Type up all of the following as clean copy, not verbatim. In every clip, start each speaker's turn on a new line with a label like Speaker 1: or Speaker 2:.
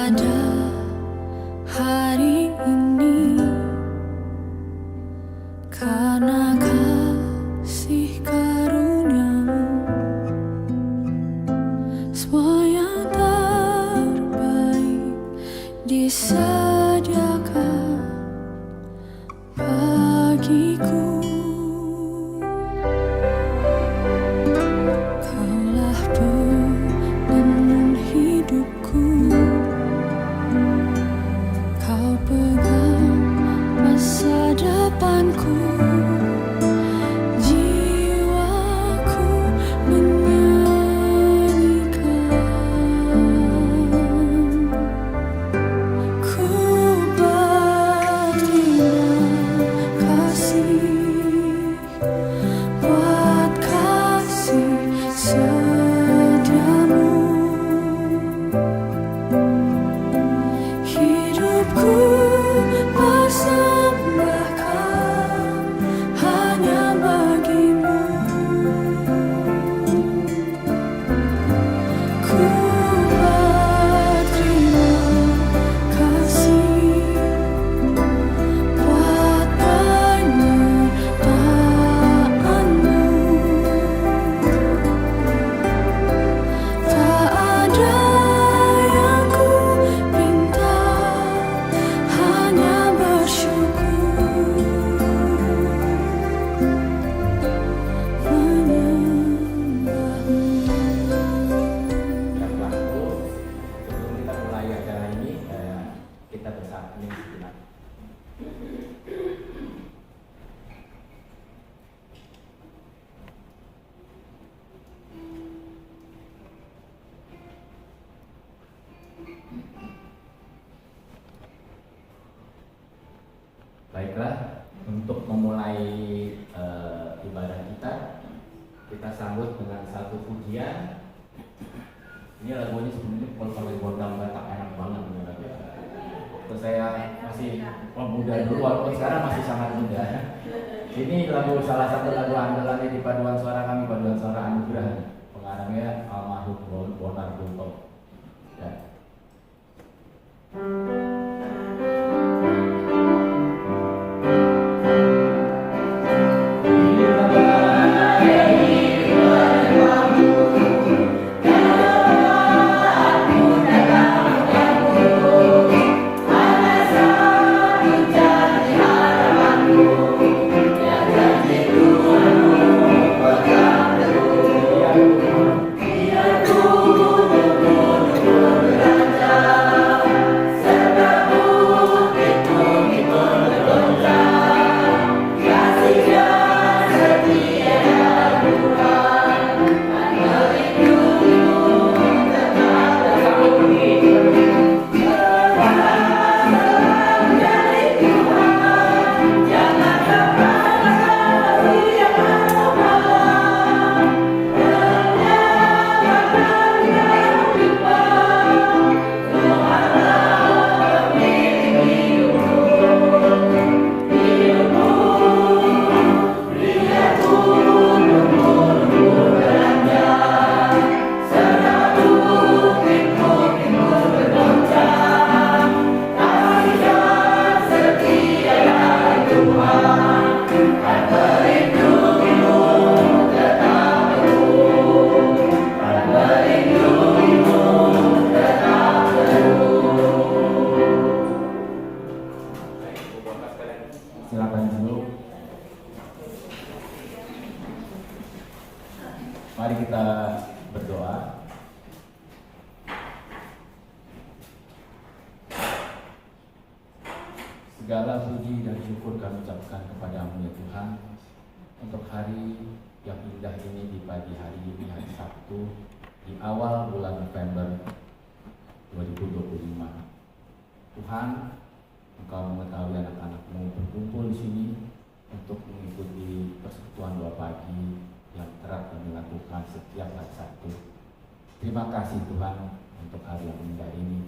Speaker 1: pada hari ini, karena kasih karunia-Mu, semua yang terbaik disediakan bagiku. Kaulah penenun hidupku, Kau pegang masa depanku. Jiwaku menyanyikan, ku berterima kasih buat kasih setiamu. Hidupku persembahkan hanya bagimu. Ku berterima kasih buat penyertaan-Mu. Tak ada yang ku minta, hanya bersyukur menyembah-Mu.
Speaker 2: Yang laku, sebelum kita mulai acara ini, kita bersama sejenak. Baiklah, untuk memulai ibadah kita sambut dengan satu pujian. Ini lagunya sebenarnya kalau di Bondang Batak enak banget bener. Terus saya masih muda dulu, walaupun sekarang masih sangat muda. Ini lagu salah satu lagu andalan di paduan suara kami, paduan suara anugerah. Pengarangnya almarhum Bonar Bunto. Ya. Silakan dulu. Mari kita berdoa. Segala puji dan syukur kami ucapkan kepadamu ya Tuhan, untuk hari yang indah ini di pagi hari ini, hari Sabtu di awal bulan November 2025. Tuhan, Engkau mengetahui anak-anak-Mu berkumpul di sini untuk mengikuti persekutuan doa pagi yang kerap kami lakukan setiap hari Sabtu. Terima kasih Tuhan untuk hari yang indah ini,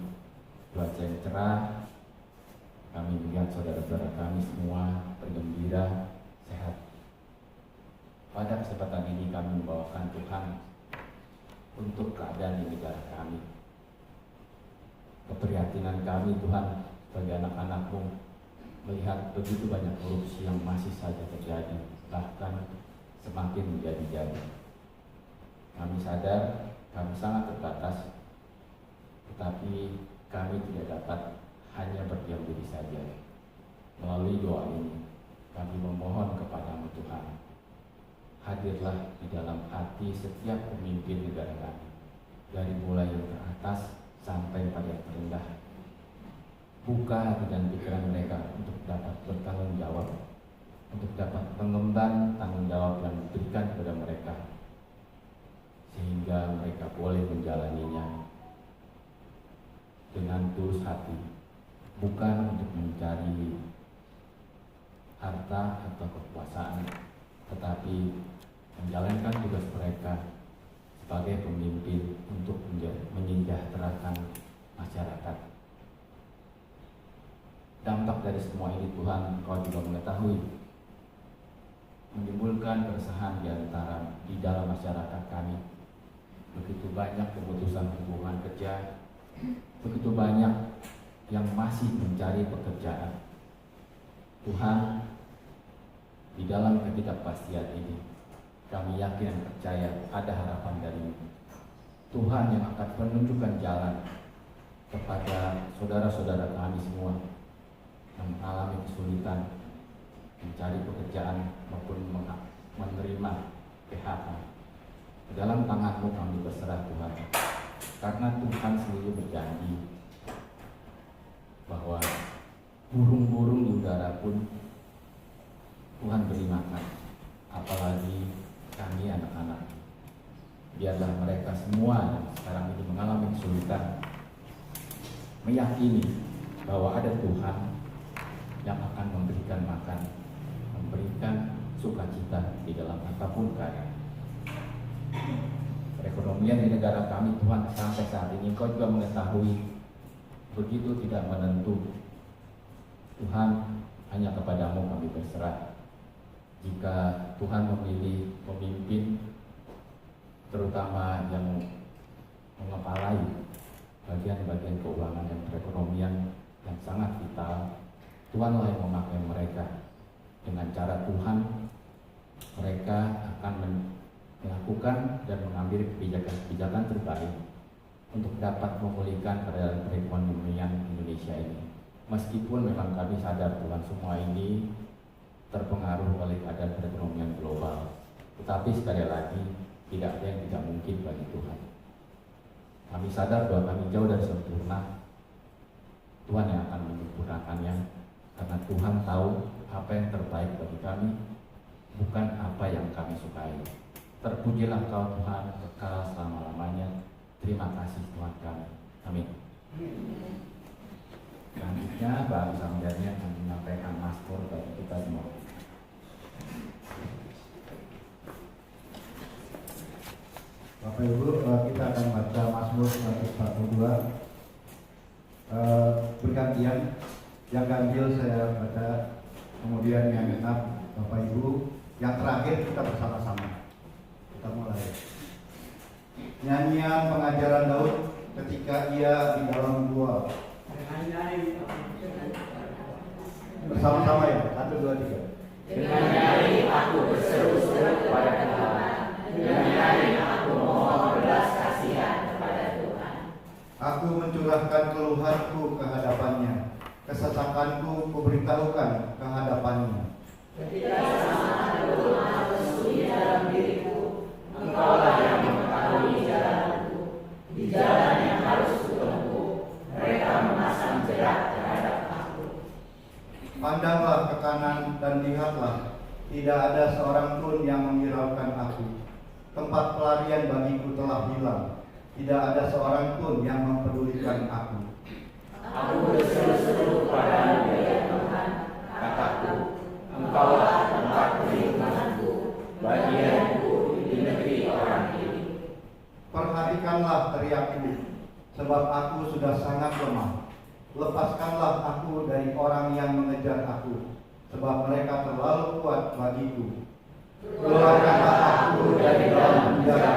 Speaker 2: cuaca yang cerah. Kami melihat saudara-saudara kami semua bergembira, sehat. Pada kesempatan ini kami membawakan Tuhan untuk keadaan di negara kami. keprihatinan kami Tuhan sebagai anak-anak-Mu melihat begitu banyak korupsi yang masih saja terjadi, bahkan semakin menjadi-jadi. Kami sadar kami sangat terbatas, tetapi kami tidak dapat hanya berdiam diri saja. Melalui doa ini, kami memohon kepada-Mu Tuhan, hadirlah di dalam hati setiap pemimpin negara kami, dari mulai yang teratas sampai pada yang terendah. Buka hati dan pikiran mereka untuk dapat bertanggung jawab, untuk dapat mengemban tanggung jawab yang diberikan kepada mereka, sehingga mereka boleh menjalaninya dengan tulus hati, bukan untuk mencari harta atau kekuasaan, tetapi menjalankan tugas mereka sebagai pemimpin untuk menyejahterakan masyarakat. Dampak dari semua ini Tuhan, Engkau juga mengetahui, menimbulkan keresahan di dalam masyarakat kami. Begitu banyak pemutusan hubungan kerja, begitu banyak yang masih mencari pekerjaan. Tuhan, di dalam ketidakpastian ini, kami yakin dan percaya ada harapan dari Tuhan yang akan menunjukkan jalan kepada saudara-saudara kami semua yang mengalami kesulitan mencari pekerjaan maupun menerima PHK. Ke dalam tangan-Mu kami berserah Tuhan, karena Tuhan sendiri berjanji bahwa burung-burung di udara pun Tuhan beri makan, apalagi kami anak-anak. Biarlah mereka semua yang sekarang ini mengalami kesulitan meyakini bahwa ada Tuhan yang akan memberikan makan, memberikan sukacita di dalam apapun keadaan. Perekonomian di negara kami Tuhan sampai saat ini Engkau juga mengetahui begitu tidak menentu. Tuhan, hanya kepada-Mu kami berserah. Jika Tuhan memilih pemimpin terutama yang mengepalai bagian-bagian keuangan dan perekonomian yang sangat vital, Tuhanlah yang memakai mereka. Dengan cara Tuhan, mereka akan melakukan dan mengambil kebijakan-kebijakan terbaik untuk dapat memulihkan keadaan perekonomian Indonesia ini. Meskipun memang kami sadar Tuhan, semua ini terpengaruh oleh keadaan perekonomian global, tetapi sekali lagi tidak ada yang tidak mungkin bagi Tuhan. Kami sadar bahwa kami jauh dari sempurna. Tuhan yang akan menyempurnakannya, karena Tuhan tahu apa yang terbaik bagi kami, bukan apa yang kami sukai. Terpujilah Kau Tuhan kekal selama-lamanya. Terima kasih Tuhan kami. Amin. Selanjutnya Pak Samdanya akan menyampaikan mazmur bagi kita semua.
Speaker 3: Bapak Ibu, kita akan baca Mazmur 142 bergantian. Yang ganjil saya baca, kemudian yang genap Bapak Ibu, yang terakhir kita bersama-sama. Kita mulai. Nyanyian pengajaran Daud ketika ia di dalam gua. Bersama-sama ya, 1, 2, 3.
Speaker 4: Dengan nyaring aku berseru-seru kepada Tuhan, dengan nyaring aku mohon belas kasihan kepada Tuhan.
Speaker 3: Aku mencurahkan keluhanku ke hadapannya, kesesakanku kuberitahukan ke hadapannya.
Speaker 4: Ketika sesakan lemah bersembunyi dalam diriku, Engkaulah yang mengetahui jalanku. Di jalan yang harus kutempuh, mereka memasang jerat terhadap aku.
Speaker 3: Pandanglah ke kanan dan lihatlah, tidak ada seorang pun yang menghiraukan aku. Tempat pelarian bagiku telah hilang, tidak ada seorang pun yang mempedulikan aku.
Speaker 4: Aku berseru-seru padamu ya Tuhan, kataku, Engkaulah tempat perlindunganku, bagianku di negeri orang ini.
Speaker 3: Perhatikanlah teriakku, sebab aku sudah sangat lemah. Lepaskanlah aku dari orang yang mengejar aku, sebab mereka terlalu kuat bagiku. Keluarkanlah aku dari dalam penjara,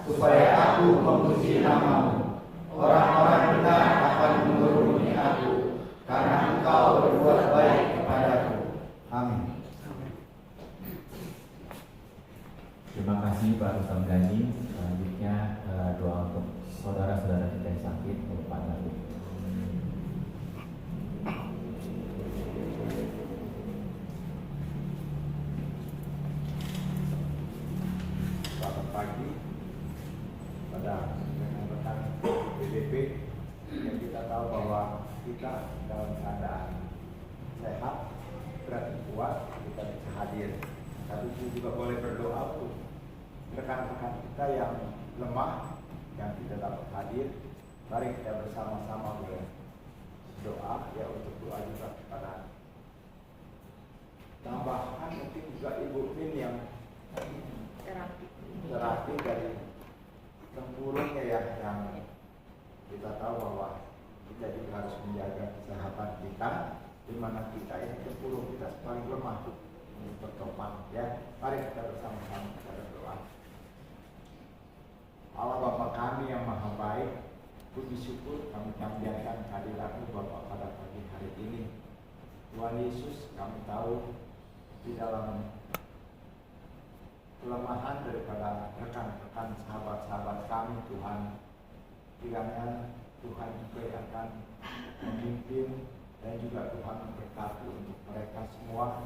Speaker 3: supaya aku memuji nama-Mu. Orang-orang benar akan
Speaker 2: Terima kasih Pak Rustam Gani. Selanjutnya doa untuk saudara-saudara kita yang sakit oleh Pak David.
Speaker 5: Selamat pagi pada rekan-rekan PDP yang kita tahu bahwa kita dalam keadaan sehat, berarti kuat, kita bisa hadir. Tapi kita juga boleh berdoa untuk rekan-rekan kita yang lemah, yang tidak dapat hadir. Mari kita bersama-sama boleh doa ya, untuk doa juga kepada tambahan mungkin juga Ibu Min yang terapi dari tempurungnya ya, yang kita tahu bahwa kita juga harus menjaga kesehatan kita, di mana kita ini tempurung kita paling lemah untuk bertopang ya. Mari kita bersama-sama kita berdoa. Allah Bapa kami yang maha baik, puji syukur kami panjatkan kehadirat-Mu Bapa pada pagi hari ini. Tuhan Yesus, kami tahu di dalam kelemahan daripada rekan-rekan sahabat-sahabat kami, Tuhan, kiranya Tuhan juga yang akan memimpin dan juga Tuhan memberkati untuk mereka semua,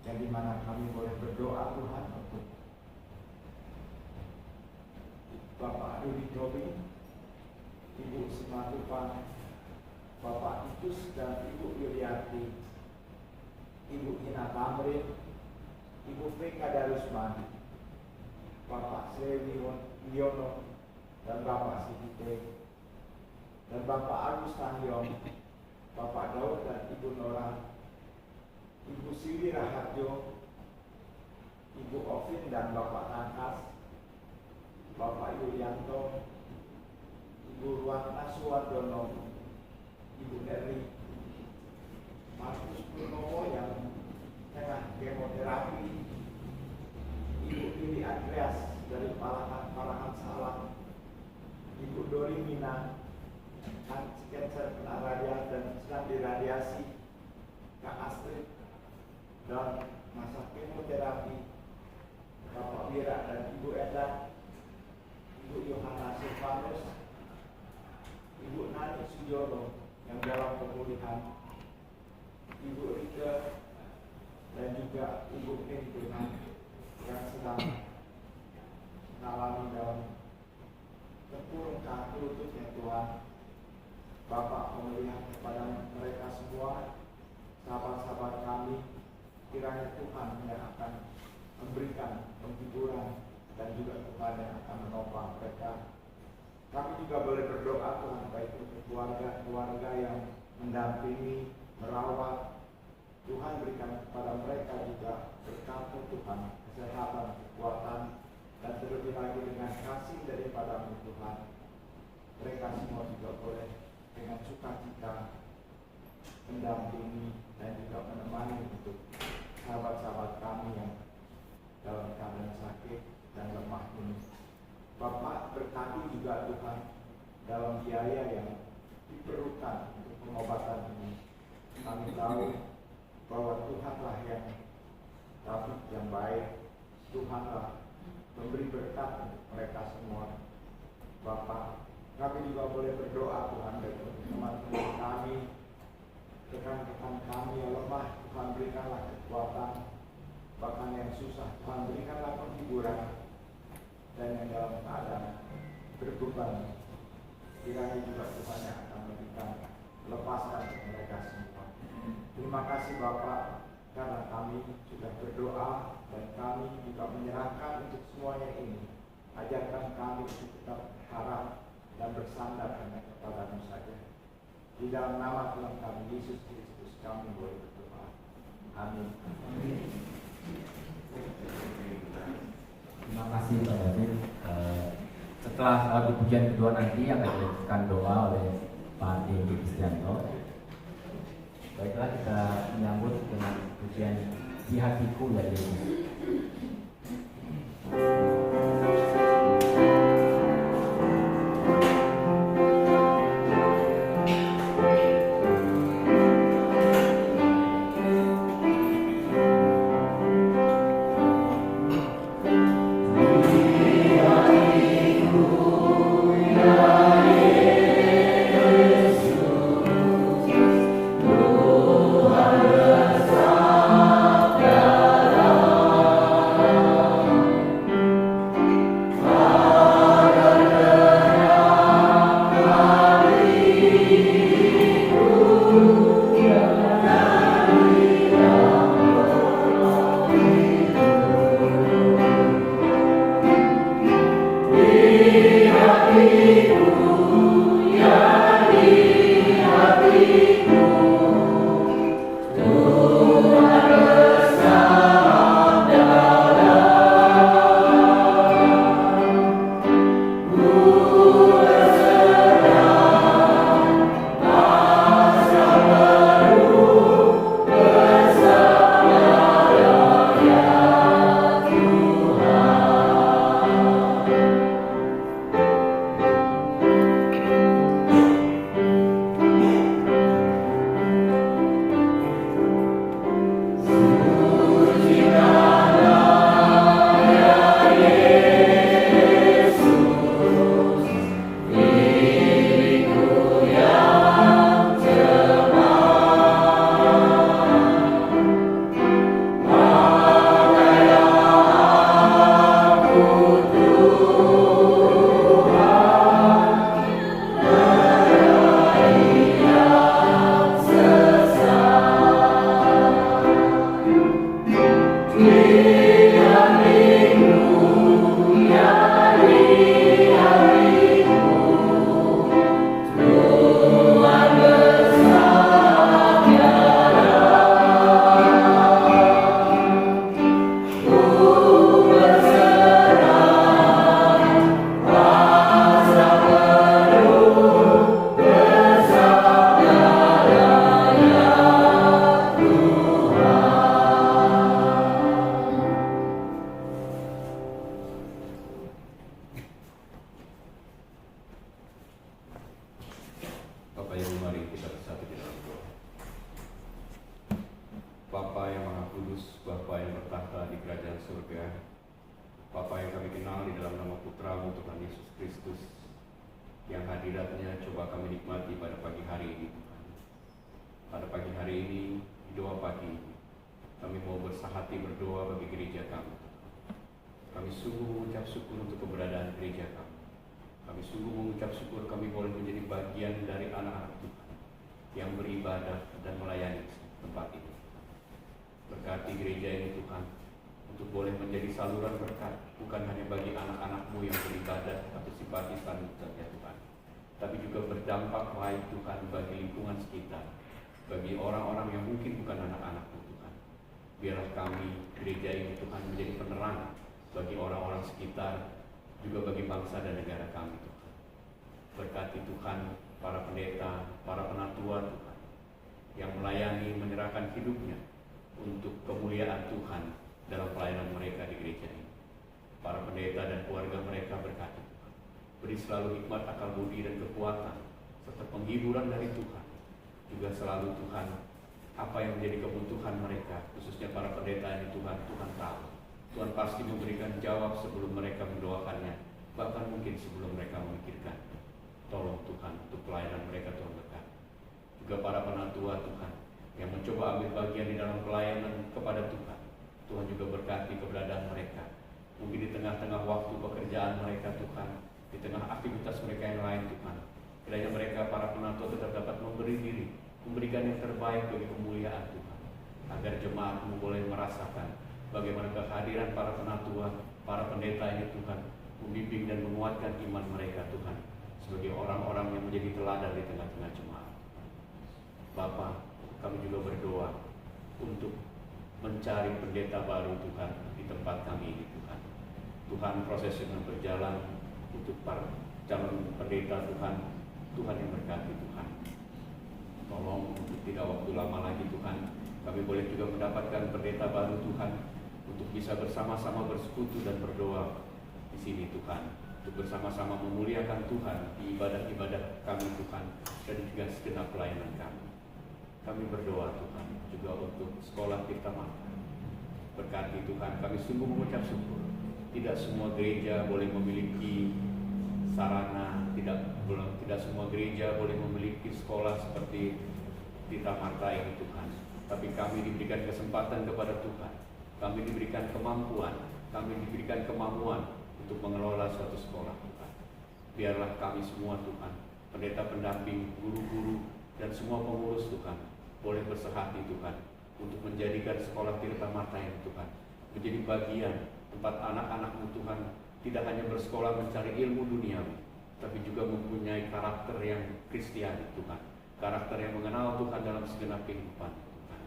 Speaker 5: yang dimana kami boleh berdoa Tuhan untuk Bapak Rudi Tobi, Ibu Simatupang, Bapak Itus dan Ibu Yuliati, Ibu Ina Tamrin, Ibu Peka Darusmadi, Bapak Srewi Wiono dan Bapak Sidite, dan Bapak Agus Tahyong, Bapak Daud dan Ibu Nora, Ibu Siwi Raharjo, Ibu Ovin dan Bapak Tangkas, Bapak Yulianto, Ibu Ruwana Suwardono, Ibu Eri, Markus Purnomo yang tengah kemoterapi, Ibu Lili Andreas dari Parahan Salam, Ibu Dori Mina, kanker kena radiasi dan sedang diradiasi, Kak Astrid dan masa kemoterapi, Bapak Wira dan Ibu Eda, Ibu Yohana Silvanus, Ibu Nani Sujono yang dalam pemulihan, Ibu Rika dan juga Ibu Tuhan yang sedang mengalami dalam tempurung kaki lututnya Tuhan. Bapak pemeliharaan kepada mereka semua, sahabat-sahabat kami, kiranya Tuhan yang akan memberikan penghiburan dan juga Tuhan yang akan menopang mereka. Kami juga boleh berdoa Tuhan baik untuk keluarga-keluarga yang mendampingi, merawat. Tuhan berikan kepada mereka juga berkat Tuhan, kesehatan, kekuatan, dan terlebih lagi dengan kasih daripada Tuhan. Mereka semua juga boleh dengan sukacita mendampingi dan juga menemani untuk sahabat-sahabat kami yang dalam keadaan sakit dan lemah ini. Bapak berkati juga Tuhan dalam biaya yang diperlukan untuk pengobatan ini. Kami tahu bahwa Tuhanlah yang Tabib yang baik, Tuhanlah memberi berkat untuk mereka semua. Bapak, kami juga boleh berdoa Tuhan bagi teman-teman kami, rekan-rekan kami yang lemah, Tuhan berikanlah kekuatan, bahkan yang susah, Tuhan berikanlah penghiburan, dan yang dalam keadaan berbeban, kiranya juga Tuhan yang akan memberikan lepaskan mereka semua. Terima kasih Bapak, karena kami sudah berdoa dan kami juga menyerahkan untuk semuanya ini. Ajarkan kami untuk tetap harap dan bersandar hanya kepada-Mu saja. Di dalam nama Tuhan kami Yesus Kristus kami boleh berdoa. Amin.
Speaker 2: Terima kasih Pak David. Setelah lagu pujian kedua nanti akan dilakukan doa oleh Pak Dewi Kristianto. Baiklah, kita menyambut dengan pujian Di Hatiku Ya Yesus. Di
Speaker 6: kenal di dalam nama Putra-Mu Tuhan Yesus Kristus, yang hadiratnya coba kami nikmati pada pagi hari ini Tuhan. Pada pagi hari ini, di doa pagi, kami mau bersahati berdoa bagi gereja kami. Kami sungguh mengucap syukur untuk keberadaan gereja kami. Kami sungguh mengucap syukur kami boleh menjadi bagian dari anak-anak Tuhan yang beribadah dan melayani tempat ini. Berkati gereja ini Tuhan, untuk boleh menjadi saluran berkat, bukan hanya bagi anak-anak-Mu yang beribadah atau simpatisan saja Tuhan, tapi juga berdampak baik Tuhan bagi lingkungan sekitar, bagi orang-orang yang mungkin bukan anak-anak-Mu Tuhan. Biarlah kami, gereja ini Tuhan, menjadi penerang bagi orang-orang sekitar, juga bagi bangsa dan negara kami Tuhan. Berkati Tuhan para pendeta, para penatua Tuhan, yang melayani, menyerahkan hidupnya untuk kemuliaan Tuhan dalam pelayanan mereka di gereja ini. Para pendeta dan keluarga mereka berkati Tuhan. Beri selalu hikmat, akal budi dan kekuatan, serta penghiburan dari Tuhan. Juga selalu Tuhan, apa yang menjadi kebutuhan mereka, khususnya para pendeta ini Tuhan, Tuhan tahu. Tuhan pasti memberikan jawab sebelum mereka mendoakannya, bahkan mungkin sebelum mereka memikirkan. Tolong Tuhan untuk pelayanan mereka, Tuhan berkati. Juga para penatua Tuhan, yang mencoba ambil bagian di dalam pelayanan kepada Tuhan. Tuhan juga berkati keberadaan mereka. Mungkin di tengah-tengah waktu pekerjaan mereka Tuhan, di tengah aktivitas mereka yang lain Tuhan, kiranya mereka para penatua tetap dapat memberi diri, memberikan yang terbaik bagi kemuliaan Tuhan, agar jemaat-Mu boleh merasakan bagaimana kehadiran para penatua, para pendeta ini Tuhan, membimbing dan menguatkan iman mereka Tuhan, sebagai orang-orang yang menjadi teladan di tengah-tengah jemaat. Bapa, kami juga berdoa untuk mencari pendeta baru Tuhan di tempat kami ini Tuhan. Tuhan, proses yang berjalan untuk para calon pendeta Tuhan, Tuhan yang berkati Tuhan. Tolong untuk tidak waktu lama lagi Tuhan, kami boleh juga mendapatkan pendeta baru Tuhan, untuk bisa bersama-sama bersekutu dan berdoa di sini Tuhan, untuk bersama-sama memuliakan Tuhan di ibadah-ibadah kami Tuhan, dan juga segenap pelayanan kami. Kami berdoa Tuhan juga untuk sekolah Tirta Marta. Berkati Tuhan, kami sungguh mengucap syukur. Tidak semua gereja boleh memiliki sarana, tidak semua gereja boleh memiliki sekolah seperti Tirta Marta ini Tuhan. Tapi kami diberikan kesempatan kepada Tuhan. Kami diberikan kemampuan, kami diberikan kemampuan untuk mengelola suatu sekolah Tuhan. Biarlah kami semua Tuhan, pendeta pendamping, guru-guru, dan semua pengurus Tuhan, boleh bersehati Tuhan, untuk menjadikan sekolah Tirta Marta ini Tuhan, menjadi bagian tempat anak-anak-Mu Tuhan, tidak hanya bersekolah mencari ilmu duniawi, tapi juga mempunyai karakter yang Kristiani Tuhan, karakter yang mengenal Tuhan dalam segenap kehidupan Tuhan.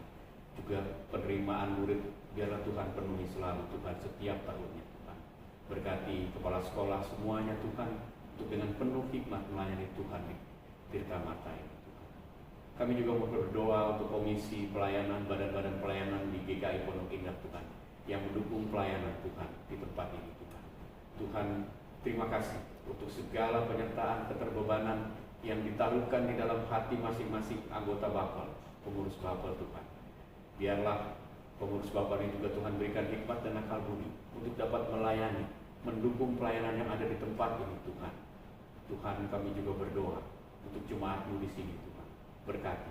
Speaker 6: Juga penerimaan murid, biarlah Tuhan penuhi selalu Tuhan setiap tahunnya Tuhan. Berkati kepala sekolah semuanya Tuhan, untuk dengan penuh hikmat melayani Tuhan di Tirta Marta ini Tuhan. Kami juga mau berdoa untuk komisi pelayanan, badan-badan pelayanan di GKI Pondok Indah Tuhan, yang mendukung pelayanan Tuhan di tempat ini Tuhan. Tuhan, terima kasih untuk segala penyertaan, keterbebanan yang ditaruhkan di dalam hati masing-masing anggota Bapel, pengurus Bapel Tuhan. Biarlah pengurus Bapel ini juga Tuhan berikan hikmat dan akal budi untuk dapat melayani, mendukung pelayanan yang ada di tempat ini Tuhan. Tuhan, kami juga berdoa untuk jemaat-Mu di sini Tuhan. Berkati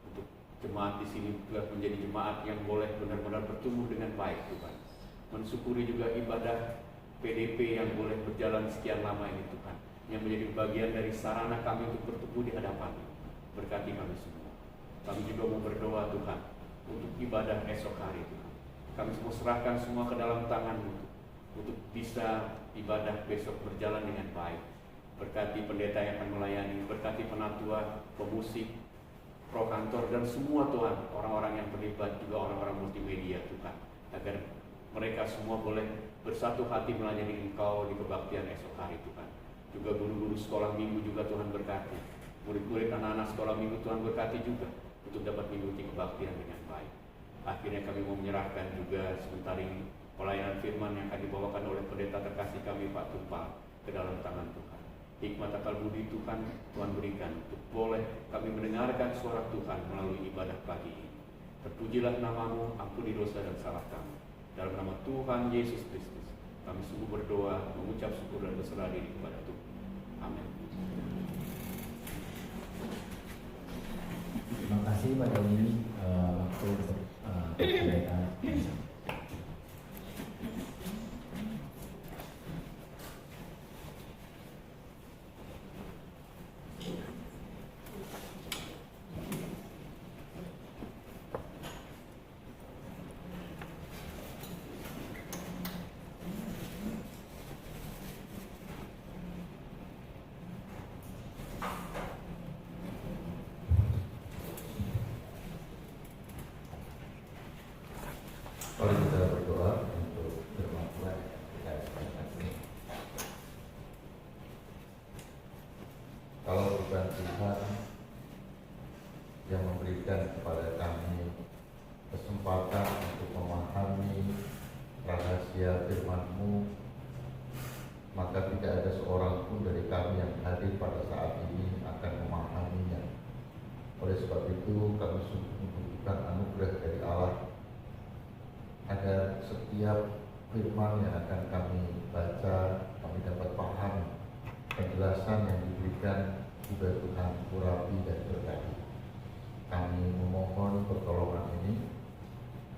Speaker 6: untuk jemaat di sini juga menjadi jemaat yang boleh benar-benar bertumbuh dengan baik Tuhan. Mensyukuri juga ibadah PDP yang boleh berjalan sekian lama ini Tuhan, yang menjadi bagian dari sarana kami untuk bertumbuh di hadapan-Mu. Berkati kami semua. Kami juga mau berdoa Tuhan untuk ibadah esok hari Tuhan. Kami semua serahkan semua ke dalam tangan-Mu untuk bisa ibadah besok berjalan dengan baik. Berkati pendeta yang akan melayani, berkati penatua, pemusik, pro kantor, dan semua Tuhan, orang-orang yang terlibat, juga orang-orang multimedia Tuhan, agar mereka semua boleh bersatu hati melayani Engkau di kebaktian esok hari Tuhan. Juga guru-guru sekolah minggu juga Tuhan berkati, murid-murid anak-anak sekolah minggu Tuhan berkati juga, untuk dapat mengikuti kebaktian dengan baik. Akhirnya kami mau menyerahkan juga sebentar ini pelayanan firman yang akan dibawakan oleh pendeta terkasih kami Pak Tumpal ke dalam tangan Tuhan. Hikmat akal budi Tuhan berikan untuk boleh kami mendengarkan suara Tuhan melalui ibadah pagi ini. Terpujilah nama-Mu, ampuni dosa dan salah kami. Dalam nama Tuhan Yesus Kristus, Kami sungguh berdoa, mengucap syukur dan berserah diri kepada Tuhan. Amin.
Speaker 2: Terima kasih pada ini waktu untuk pendeta.
Speaker 7: Mari kita berdoa untuk firman Tuhan yang kita sampaikan ini. Kalau bukan Tuhan yang memberikan kepada kami kesempatan untuk memahami rahasia firman-Mu, maka tidak ada seorang pun dari kami yang hadir pada saat ini akan memahaminya. Oleh sebab itu kami sungguh membutuhkan anugerah dari Allah agar setiap firman yang akan kami baca, kami dapat paham penjelasan yang diberikan juga Tuhan urapi dan berkati. Kami memohon pertolongan ini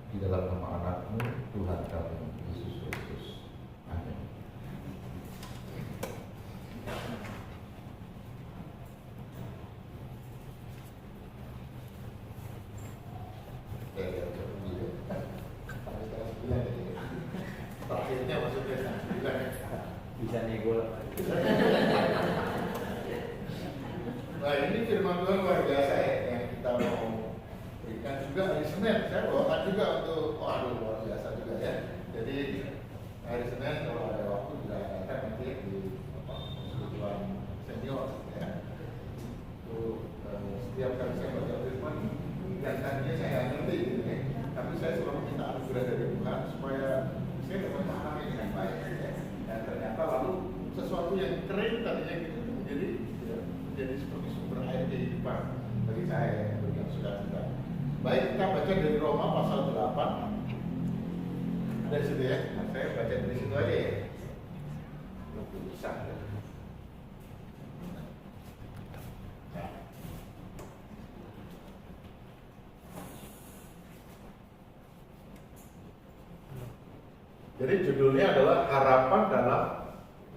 Speaker 7: di dalam nama anak-Mu, Tuhan kami, Yesus Kristus. Amin.
Speaker 3: Terakhirnya maksudnya
Speaker 2: Bisa nego.
Speaker 3: Nah, ini firman Tuhan luar biasa ya, yang kita mau berikan juga hari Senin. Saya bawakan juga untuk, luar biasa juga ya. Jadi hari Senin kalau ada waktu juga datang nanti di persekutuan senior ya. Setiap kali saya baca firman, yang tadinya saya nggak ngerti gitu ya. Tapi saya selalu minta anugerah dari Tuhan supaya saya dapat memahami dengan baik ya. Dan ternyata lalu sesuatu yang kering tadinya gitu menjadi seperti sumber air kehidupan bagi saya, bagi yang sudah kita. Baik, kita baca dari Roma pasal 8. Ada di situ ya. Nah, saya baca dari situ aja ya. Lebih bisa. Jadi judulnya adalah harapan dalam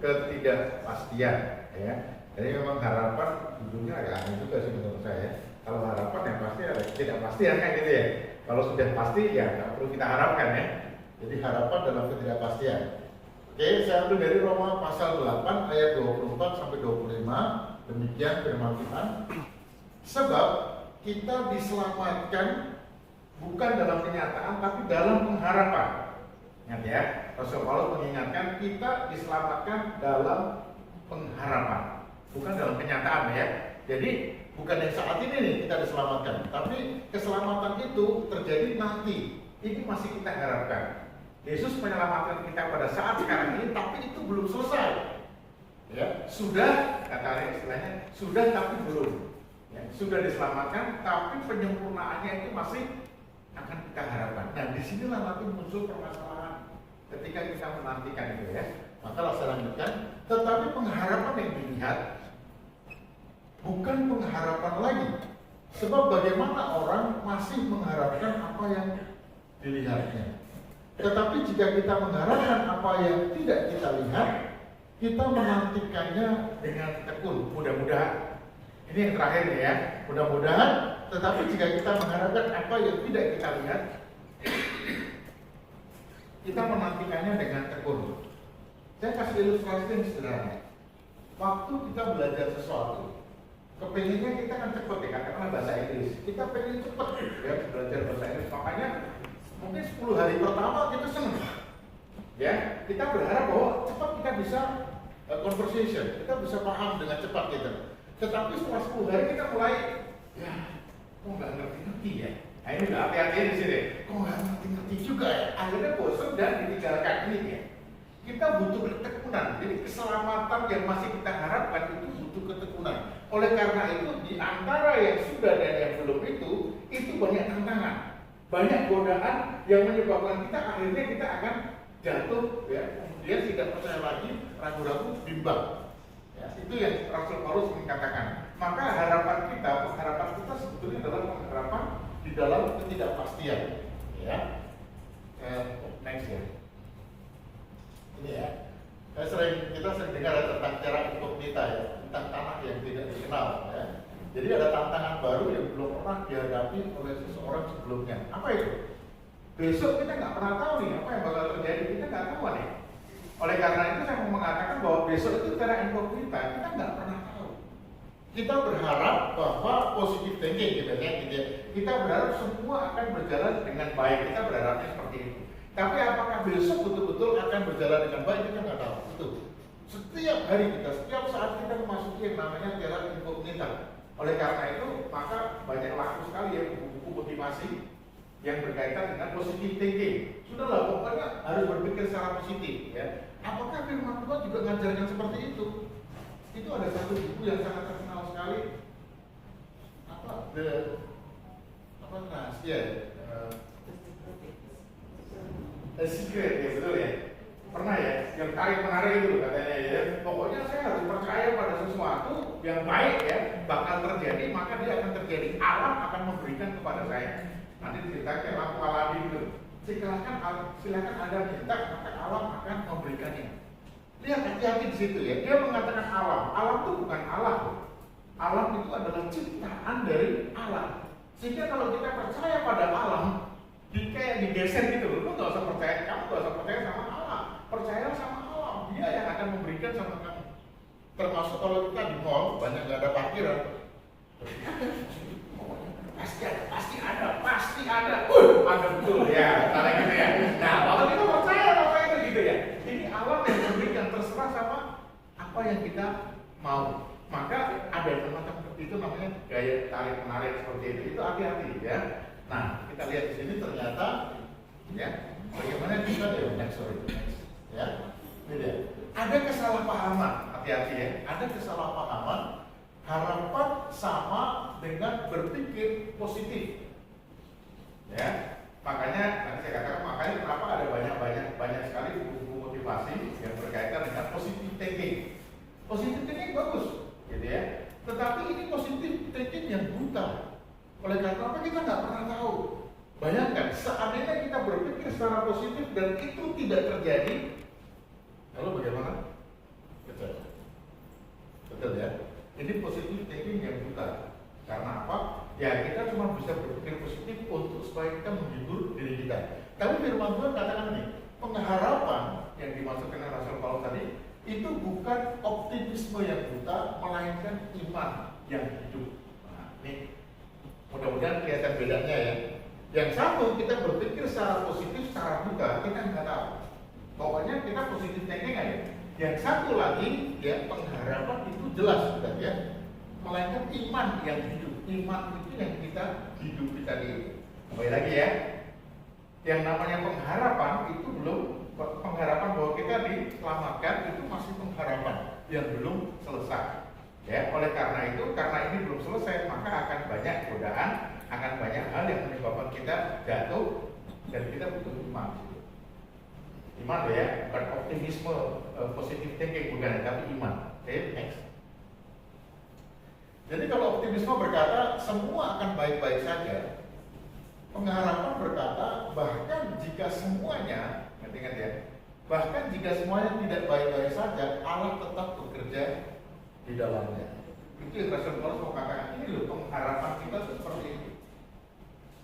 Speaker 3: ketidakpastian ya. Jadi memang harapan judulnya agak aneh juga sih menurut saya. Kalau harapan yang pasti ada ketidakpastian kan gitu ya. Kalau sudah pasti ya nggak perlu kita harapkan ya. Jadi harapan dalam ketidakpastian. Oke, saya ambil dari Roma pasal 8 ayat 24 sampai 25. Demikian firman Tuhan. Sebab kita diselamatkan bukan dalam kenyataan tapi dalam pengharapan. Ingat ya, Rasul Paulus mengingatkan kita diselamatkan dalam pengharapan, bukan dalam kenyataan ya. Jadi bukan yang saat ini nih kita diselamatkan, tapi keselamatan itu terjadi nanti. Ini masih kita harapkan. Yesus menyelamatkan kita pada saat sekarang ini, tapi itu belum selesai. Ya, sudah kata istilahnya sudah tapi belum. Ya, sudah diselamatkan, tapi penyempurnaannya itu masih akan kita harapkan. Nah, disinilah nanti muncul permasalahan ketika kita menantikan itu ya. Maka saya lanjutkan. Tetapi pengharapan yang dilihat bukan pengharapan lagi. Sebab bagaimana orang masih mengharapkan apa yang dilihatnya. Tetapi jika kita mengharapkan apa yang tidak kita lihat, kita menantikannya dengan tekun. Mudah-mudahan. Ini yang terakhir ya. Mudah-mudahan. Tetapi jika kita mengharapkan apa yang tidak kita lihat, kita menantikannya dengan tekun. Saya kasih ilustrasi yang sederhana. Waktu kita belajar sesuatu, kepengennya kita kan cepat ya, karena bahasa Inggris. Kita pengen cepat ya belajar bahasa Inggris. Makanya mungkin 10 hari pertama kita senang. Ya, kita berharap bahwa cepat kita bisa conversation, kita bisa paham dengan cepat gitu. Tetapi setelah 10 hari kita mulai, ya, kok nggak ngerti-ngerti ya. Nah ini udah hati-hati di sini. Kok nggak ngerti-ngerti juga ya. Akhirnya bosan dan ditinggalkan ini ya. Kita butuh ketekunan. Jadi keselamatan yang masih kita harapkan itu butuh ketekunan. Oleh karena itu di antara yang sudah dan yang belum itu banyak tantangan, banyak godaan yang menyebabkan kita akhirnya kita akan
Speaker 8: jatuh, ya, kemudian tidak percaya lagi, ragu-ragu, bimbang. Ya, itu yang Rasul Paulus mengatakan. Maka pengharapan kita sebetulnya adalah pengharapan di dalam ketidakpastian. Ya, next ya. Ini ya. Kita sering dengar tentang cara incognita ya, tentang tanah yang tidak dikenal. Ya. Jadi ada tantangan baru yang belum pernah dihadapi oleh seseorang sebelumnya. Apa itu? Besok kita nggak pernah tahu nih apa yang bakal terjadi, kita nggak tahu nih. Oleh karena itu saya mau mengatakan bahwa besok itu cara incognita, kita nggak pernah tahu. Kita berharap bahwa positive thinking gitu ya. Kita berharap semua akan berjalan dengan baik. Kita berharapnya seperti itu. Tapi apakah besok betul-betul akan berjalan dengan baik, kita nggak tahu. Itu setiap hari kita, setiap saat kita memasuki yang namanya jalan incognita. Oleh karena itu, maka banyak laku sekali ya buku-buku motivasi yang berkaitan dengan positive thinking. Sudahlah, pokoknya harus berpikir secara positif ya. Apakah firman Tuhan juga ngajarkan seperti itu? Itu ada satu buku yang sangat terkenal sekali. Rahasia The Secret ya, betul ya. Pernah ya, yang tarik menarik itu katanya ya. Pokoknya saya harus percaya pada sesuatu yang baik ya, bakal terjadi, maka dia akan terjadi. Alam akan memberikan kepada saya. Nanti diceritakan lampu Aladin itu. Silakan Anda minta, maka alam akan memberikannya. Lihat hati-hati di situ ya. Dia mengatakan alam. Alam itu bukan Allah. Alam itu adalah ciptaan dari Allah. Sehingga kalau kita percaya pada alam, kayak digeser gitu loh. Lu nggak usah percaya, kamu nggak usah percaya sama Allah. Percaya sama alam. Dia yang akan memberikan sama kamu. Termasuk kalau kita di mall banyak nggak ada parkiran. Pasti ada. Ada betul ya, karena gitu ya. Nah, kalau kita percaya apa itu gitu ya. Ini alam yang memberikan, terserah sama apa yang kita mau. Maka ada semacam itu namanya gaya tarik menarik seperti itu. Itu hati-hati ya. Nah, kita lihat di sini ternyata ya bagaimana kita next ya. Ini dia. Ada kesalahpahaman, hati-hati ya. Ada kesalahpahaman. Harapan sama dengan berpikir positif. Ya, makanya nanti saya katakan makanya kenapa ada banyak sekali buku-buku motivasi yang berkaitan dengan positive thinking. Positive thinking bagus, gitu ya. Tetapi ini positive thinking yang buta. Oleh karena apa kita nggak pernah tahu. Bayangkan, seandainya kita berpikir secara positif dan itu tidak terjadi, lalu bagaimana? Betul ya. Ini positif thinking yang buta. Karena apa? Ya kita cuma bisa berpikir positif untuk supaya kita menghibur diri kita. Tapi firman Tuhan katakan nih, pengharapan yang dimaksudkan oleh Rasul Paulus tadi itu bukan optimisme yang buta, melainkan iman yang hidup. Nah, ini mudah-mudahan kelihatan bedanya ya. Yang satu kita berpikir secara positif, secara buta, kita nggak tahu. Pokoknya kita positif thinking aja. Yang satu lagi ya pengharapan itu jelas sudah ya, melainkan iman yang hidup. Iman itu yang kita hidupi tadi. Kembali lagi ya, yang namanya pengharapan itu belum pengharapan bahwa kita diselamatkan itu masih pengharapan yang belum selesai. Ya, oleh karena itu, karena ini belum selesai, maka akan banyak godaan, akan banyak hal yang menyebabkan kita jatuh dan kita butuh iman. Iman ya, bukan optimisme, positive thinking bukan, tapi iman. Oke, next. Jadi kalau optimisme berkata semua akan baik-baik saja, pengharapan berkata bahkan jika semuanya, ingat ya, bahkan jika semuanya tidak baik-baik saja, Allah tetap bekerja di dalamnya. Itu yang Rasul Paulus mau katakan, ini loh pengharapan kita seperti itu.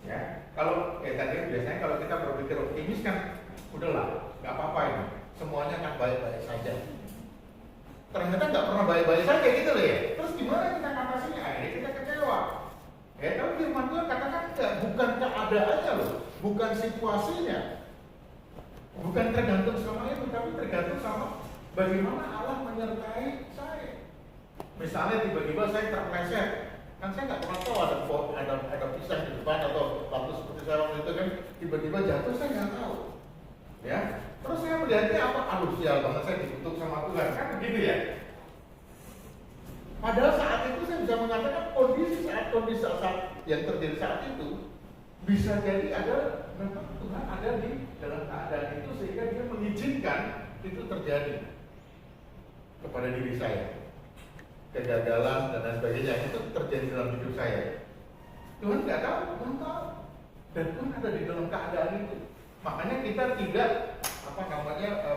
Speaker 8: Ya, kalau tadi biasanya kalau kita berpikir optimis kan, udahlah, nggak apa-apa ini, semuanya akan baik-baik saja. Ternyata nggak pernah baik-baik saja gitu loh ya. Terus gimana kita ngatasinya? Akhirnya kita kecewa. Ya, tapi firman Tuhan katakan enggak, bukan keadaannya loh, bukan situasinya, bukan tergantung sama itu, tapi tergantung sama bagaimana Allah menyertai saya. Misalnya tiba-tiba saya terpleset, kan saya nggak pernah tahu ada pisah di depan atau waktu seperti saya waktu itu kan tiba-tiba jatuh, saya nggak tahu. Ya, terus saya melihatnya apa? Aduh sial banget, saya dikutuk sama Tuhan, kan begitu ya. Padahal saat itu saya bisa mengatakan kondisi saat yang terjadi saat itu Bisa jadi memang Tuhan ada di dalam keadaan itu sehingga dia mengizinkan itu terjadi kepada diri saya. Kegagalan dan lain sebagainya itu terjadi dalam hidup saya. Tuhan nggak tahu, Tuhan tahu. Dan Tuhan ada di dalam keadaan itu. Makanya kita tidak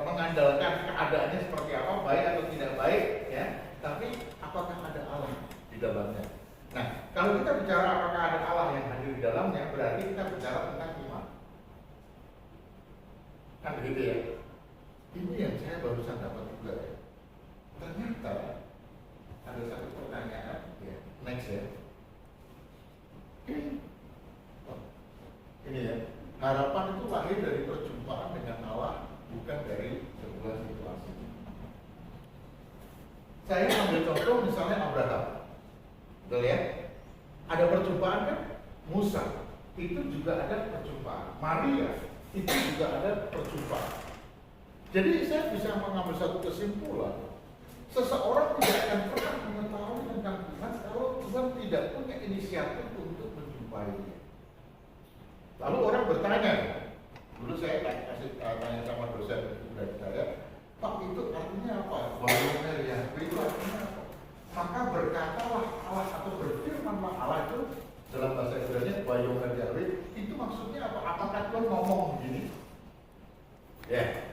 Speaker 8: mengandalkan keadaannya seperti apa, baik atau tidak baik, ya. Tapi apakah ada Allah di dalamnya? Nah, kalau kita bicara apakah ada Allah yang hadir di dalamnya, berarti kita bicara tentang iman. Kan begitu ya? Ini yang saya barusan dapat juga ya. Ternyata ada satu pertanyaan, ya, next ya. Ini ya, harapan itu lahir dari perjumpaan dengan Allah, bukan dari sebuah situasi. Saya ambil contoh misalnya Abraham. Betul ya? Ada perjumpaan kan? Musa, itu juga ada perjumpaan. Maria, itu juga ada perjumpaan. Jadi saya bisa mengambil satu kesimpulan. Seseorang tidak akan pernah mengetahui tentang Tuhan kalau Tuhan tidak punya inisiatif untuk menjumpai dia. Lalu orang bertanya, dulu saya tanya sama dosen dari saya, Pak, itu artinya apa? Wayomer Yahweh itu artinya apa? Maka berkatalah Allah atau berfirmanlah Allah itu dalam bahasa Ibrani Wayomer Yahweh itu maksudnya apa? Apakah Tuhan ngomong begini? Ya,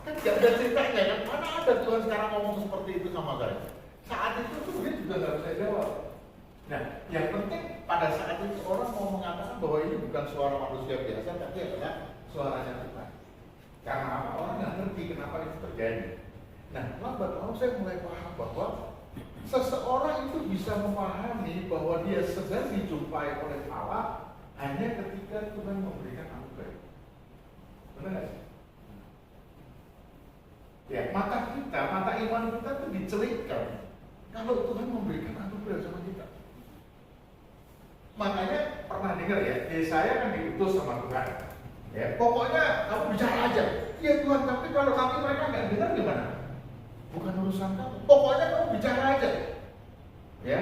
Speaker 8: kan tidak ada ceritanya kan? Mana ada Tuhan sekarang ngomong seperti itu sama saya? Saat itu tuh dia juga nggak bisa jawab. Nah, yang penting pada saat itu orang mau mengatakan bahwa ini bukan suara manusia biasa, tapi adalah suaranya Tuhan. Karena apa? Orang nggak ngerti kenapa itu terjadi. Nah, lambat laun saya mulai paham bahwa seseorang itu bisa memahami bahwa dia sedang dijumpai oleh Allah hanya ketika Tuhan memberikan anugerah. Benar nggak sih? Ya, mata iman kita itu dicelikkan kalau Tuhan memberikan anugerah sama kita. Makanya pernah dengar ya, saya kan diutus sama Tuhan. Ya, pokoknya kamu bicara aja. Iya Tuhan, tapi kalau mereka nggak dengar gimana? Bukan urusan kamu. Pokoknya kamu bicara aja. Ya,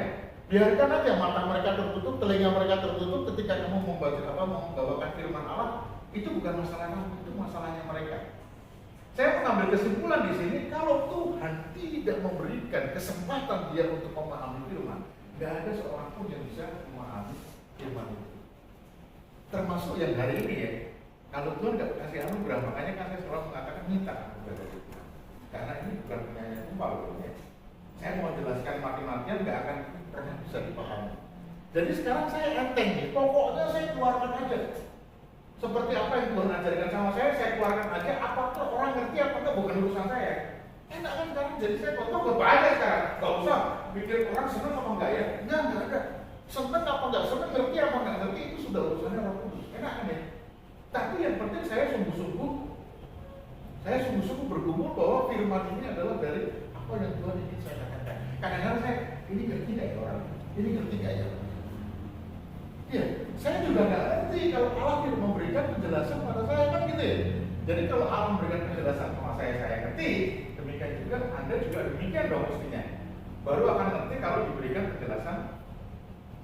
Speaker 8: biarkan aja mata mereka tertutup, telinga mereka tertutup ketika kamu membawakan firman Allah. Itu bukan masalah kamu, itu masalahnya mereka. Saya mengambil kesimpulan di sini, kalau Tuhan tidak memberikan kesempatan dia untuk memahami firman, nggak ada seorang pun yang bisa memahami firman itu. Termasuk yang hari ini ya, kalau Tuhan nggak kasih anugerah, makanya kan saya selalu mengatakan minta anugerah dari Tuhan. Karena ini bukan punya tumpal ya. Saya mau jelaskan mati-matian nggak akan pernah bisa dipahami. Jadi sekarang saya enteng nih, pokoknya saya keluarkan aja. Seperti apa yang Tuhan ajarkan sama saya keluarkan aja. Apakah orang ngerti apa enggak, bukan urusan saya. Enak kan sekarang, jadi saya potong berbahaya sekarang. Gak usah pikir orang senang apa enggak ya. Enggak ada. Senang apa enggak, senang ngerti apa enggak ngerti, itu sudah urusannya Roh Kudus. Enak kan ya. Tapi yang penting saya sungguh-sungguh bergumul bahwa firman ini adalah dari apa yang Tuhan ingin saya katakan. Kadang-kadang saya, ini ngerti gak ya orang? Ini ngerti gak ya? Iya, saya juga nggak ngerti kalau Allah tidak memberikan penjelasan pada saya, kan gitu ya. Jadi kalau Allah memberikan penjelasan sama saya ngerti, demikian juga Anda juga demikian dong mestinya. Baru akan ngerti kalau diberikan penjelasan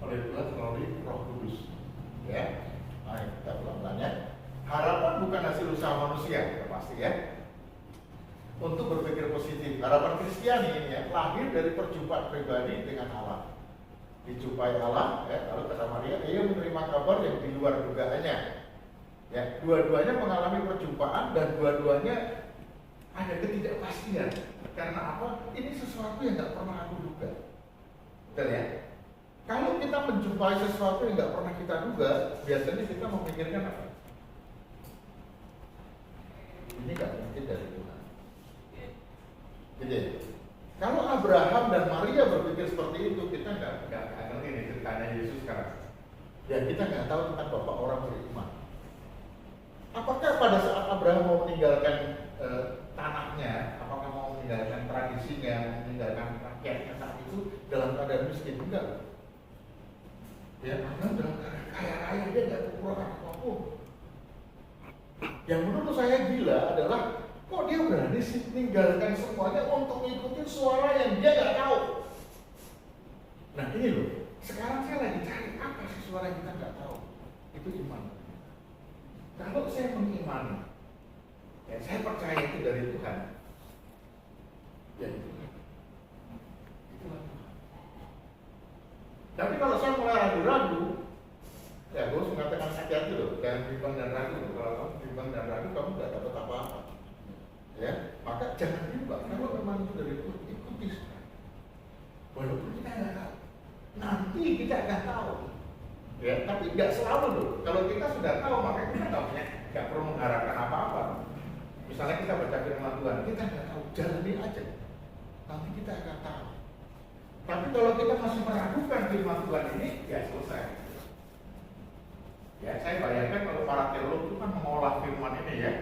Speaker 8: oleh Tuhan melalui Roh Kudus. Ya, baik, kita pelan-pelan ya. Harapan bukan hasil usaha manusia, ya pasti ya. Untuk berpikir positif, harapan Kristiani ini ya, lahir dari perjumpaan pribadi dengan Allah. Dijumpai Allah, ya, lalu kata Maria, ia menerima kabar yang di luar dugaannya. Ya, dua-duanya mengalami perjumpaan dan dua-duanya ada ketidakpastian. Karena apa? Ini sesuatu yang nggak pernah aku duga. Betul ya? Kalau kita menjumpai sesuatu yang nggak pernah kita duga, biasanya kita memikirkan apa? Ini nggak mungkin dari Tuhan. Jadi, kalau Abraham dan Maria berpikir seperti itu, kita nggak ngerti nih ceritanya Yesus sekarang. Ya, kita nggak tahu tentang bapak orang beriman. Apakah pada saat Abraham mau meninggalkan tanahnya, apakah mau meninggalkan tradisinya, meninggalkan rakyatnya saat itu dalam keadaan miskin? Enggak. Ya, Abraham dalam keadaan kaya raya, dia nggak kekurangan apapun. Yang menurut saya gila adalah kok dia berani sih meninggalkan semuanya untuk ngikutin suara yang dia nggak tahu. Nah ini loh, sekarang saya lagi cari apa sih suara yang kita nggak tahu. itu iman. Kalau saya mengimani, ya saya percaya itu dari Tuhan, ya itulah Tuhan. Tapi kalau saya mulai ragu-ragu, ya gue harus mengatakan hati-hati loh, jangan bimbang dan ragu. Kalau kamu bimbang dan ragu, kamu nggak dapat apa-apa. Ya, maka jangan bimbang. Kalau memang itu dari Tuhan, ikuti. Walaupun kita nggak tahu, nanti kita akan tahu. Ya, tapi nggak selalu loh. Kalau kita sudah tahu, maka kita nggak perlu mengharapkan apa-apa. Misalnya kita baca firman Tuhan, kita nggak tahu, jalani aja. Nanti kita akan tahu. Tapi kalau kita masih meragukan firman Tuhan ini, ya selesai. Ya, saya bayangkan kalau para teolog itu kan mengolah firman ini ya.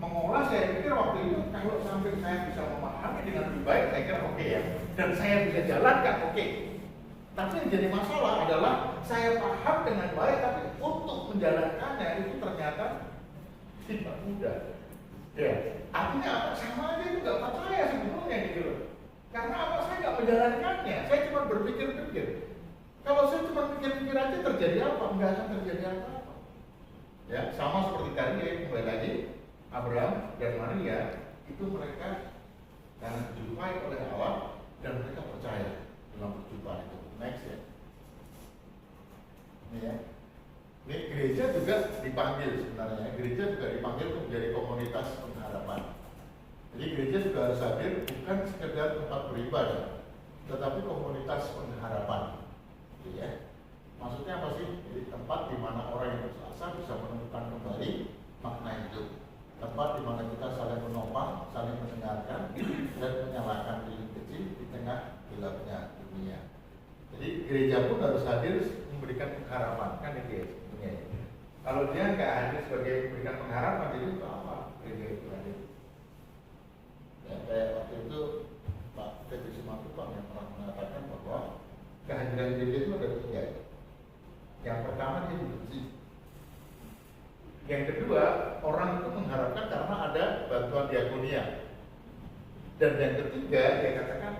Speaker 8: Mengolah, saya pikir waktu itu kalau sampai saya bisa memahami dengan lebih baik, saya kira oke ya. Dan saya bisa jalankan, oke. Tapi yang jadi masalah adalah saya paham dengan baik, tapi untuk menjalankannya itu ternyata tidak mudah. Ya, artinya apa? Sama aja itu nggak percaya sebetulnya gitu loh. Karena apa? Saya nggak menjalankannya. Saya cuma berpikir-pikir. Kalau saya cuma pikir-pikir aja terjadi apa? Nggak akan terjadi apa-apa. Ya, sama seperti tadi ya, kembali lagi Abraham dan Maria itu mereka karena dijumpai oleh Allah dan mereka percaya dalam perjumpaan itu. Next ya. Ini ya. Ini gereja juga dipanggil sebenarnya. Gereja juga dipanggil untuk menjadi komunitas pengharapan. Jadi gereja juga harus hadir bukan sekedar tempat beribadah, tetapi komunitas pengharapan. Gitu ya. Maksudnya apa sih? Jadi tempat di mana orang yang bersalah bisa menemukan kembali makna hidup. Tempat di mana kita saling menopang, saling mendengarkan, dan menyalakan lilin kecil di tengah gelapnya dunia. Jadi gereja pun harus hadir memberikan pengharapan, kan itu ya sebetulnya. Kalau dia nggak hadir sebagai memberikan pengharapan, jadi itu apa gereja itu hadir? Ya, kayak waktu itu Pak Febri Simatupang yang pernah mengatakan bahwa kehadiran gereja itu ada 3. Yang pertama dia dibenci. Yang kedua, orang itu mengharapkan karena ada bantuan diakonia. Dan yang ketiga, dia katakan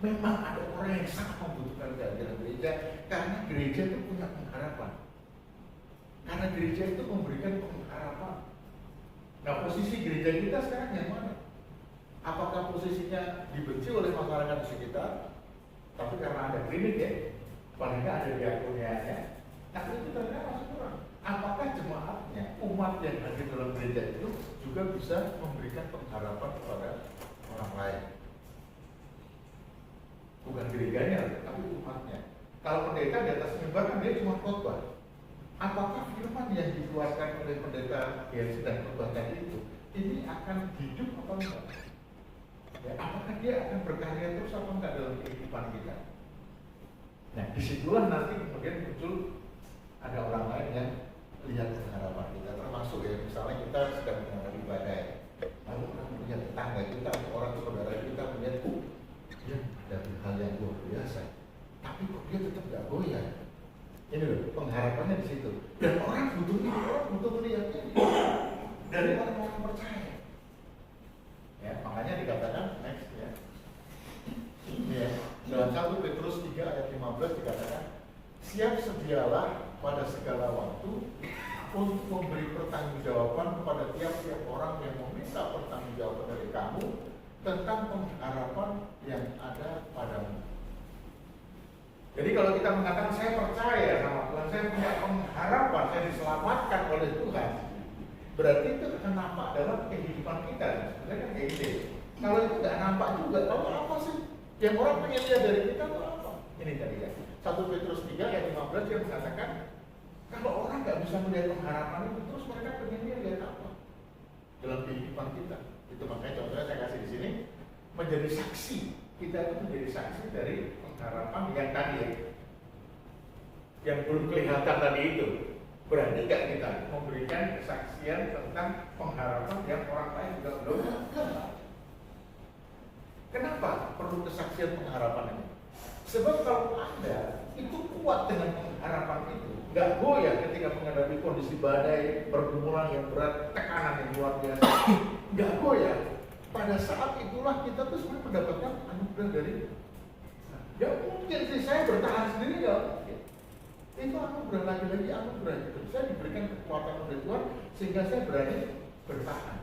Speaker 8: memang ada orang yang sangat membutuhkan kehadiran gereja karena gereja itu punya pengharapan. Karena gereja itu memberikan pengharapan. Nah, posisi gereja kita sekarang yang mana? Apakah posisinya dibenci oleh masyarakat di sekitar? Tapi karena ada klinik ya, paling nggak ada diakonianya. Nah, itu ternyata masih kurang. Apakah jemaatnya, umat yang hadir dalam gereja itu juga bisa memberikan pengharapan kepada orang lain? Bukan gerejanya, tapi umatnya. Kalau pendeta di atas mimbar kan dia cuma khotbah. Apakah firman yang dikeluarkan oleh pendeta yang sedang khotbah tadi itu ini akan hidup apa enggak? Ya, apakah dia akan berkarya terus apa enggak dalam kehidupan kita? Nah, disitulah nanti kemudian muncul ada orang lain yang lihat pengharapan kita, termasuk ya misalnya kita sedang menghadapi badai, lalu orang melihat tetangga kita, orang saudara kita melihat, dia ada hal yang luar biasa, tapi kok dia tetap gak goyah. Ini loh, pengharapannya di situ. Dan orang butuh ini, orang butuh melihat ini dari orang-orang percaya. Ya, makanya dikatakan next ya. Ini ya, dalam 1 Petrus 3 ayat 15 dikatakan, siap sedialah pada segala waktu untuk memberi pertanggungjawaban kepada tiap-tiap orang yang meminta pertanggungjawaban dari kamu tentang pengharapan yang ada padamu. Jadi kalau kita mengatakan saya percaya sama Tuhan, saya punya pengharapan, saya diselamatkan oleh Tuhan, berarti itu akan nampak dalam kehidupan kita. Sebenarnya kan kayak gitu. Kalau itu nggak nampak juga, lalu apa sih? Yang orang pengen lihat dari kita itu apa? Ini tadi ya. 1 Petrus 3 ayat 15 yang mengatakan kalau orang nggak bisa melihat pengharapan itu, terus mereka pengen lihat apa dalam kehidupan kita? Itu makanya contohnya saya kasih di sini menjadi saksi. Kita itu menjadi saksi dari pengharapan yang tadi ya, yang belum kelihatan tadi itu. Berani nggak kita memberikan kesaksian tentang pengharapan yang orang lain juga belum kenal? Kenapa perlu kesaksian pengharapan ini? Sebab kalau Anda itu kuat dengan pengharapan itu, nggak goyah ketika menghadapi kondisi badai, pergumulan yang berat, tekanan yang luar biasa, nggak goyah. Pada saat itulah kita tuh sebenarnya mendapatkan anugerah dari Tuhan. Nggak mungkin sih saya bertahan sendiri, nggak mungkin. Itu anugerah, lagi-lagi anugerah gitu. Saya diberikan kekuatan oleh Tuhan sehingga saya berani bertahan.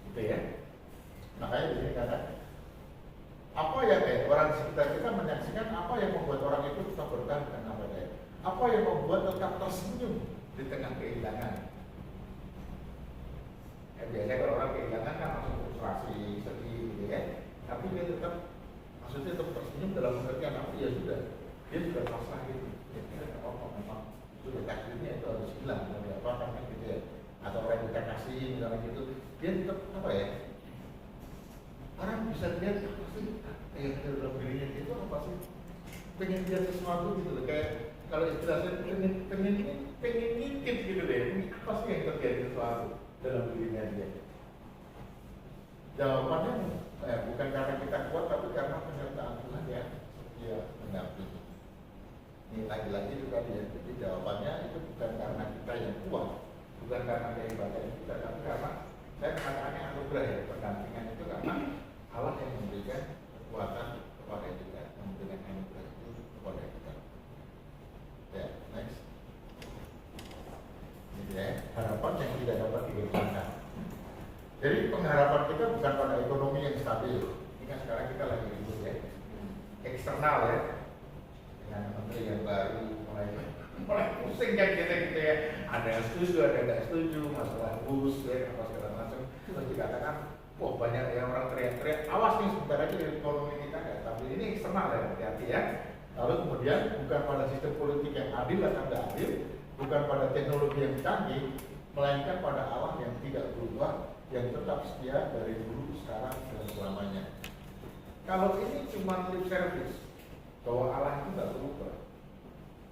Speaker 8: Gitu ya. Makanya di sini kata, apa yang orang sekitar kita menyaksikan apa yang membuat orang itu tetap bertahan dengan apa daya? Apa yang membuat tetap tersenyum di tengah kehilangan? Biasanya kalau orang kehilangan kan langsung frustrasi, sedih gitu ya. Tapi dia tetap, maksudnya tetap tersenyum dalam pengertian apa ya sudah, dia sudah pasrah gitu. Ya tidak apa-apa, memang sudah takdirnya itu harus hilang, tidak apa-apa kan gitu ya. Atau orang yang kita kasih misalnya gitu, dia tetap apa ya? Orang bisa lihat apa sih? Kayak dalam dirinya itu apa sih? Pengen lihat sesuatu gitu loh, kayak kalau istilahnya pengen ngintip gitu deh. Apa sih yang terjadi sesuatu dalam dirinya dia? Jawabannya bukan karena kita kuat, tapi karena penyertaan Tuhan ya, dia mendampingi. Ini lagi-lagi juga dia. Jadi jawabannya itu bukan karena kita yang kuat, bukan karena kehebatan kita, tapi karena saya katakannya anugerah ya, pendampingan itu karena Allah yang memberikan kekuatan kepada kita, memberikan anugerah itu kepada kita. Ya, next. Ini ya, harapan yang tidak dapat dilupakan. Jadi pengharapan kita bukan pada ekonomi yang stabil. Ini kan sekarang kita lagi ribut ya, eksternal ya, dengan menteri yang baru mulai pusing kan kita gitu ya. Ada yang setuju, ada yang tidak setuju, masalah bus ya, apa segala macam. Terus dikatakan, wah banyak yang orang teriak-teriak, awas nih sebentar aja ekonomi kita nggak stabil. Ini eksternal ya, hati-hati ya. Lalu kemudian bukan pada sistem politik yang adil atau tidak adil, bukan pada teknologi yang canggih, melainkan pada Allah yang tidak berubah, yang tetap setia dari dulu, sekarang, dan selamanya. Kalau ini cuma lip service bahwa Allah itu tidak berubah,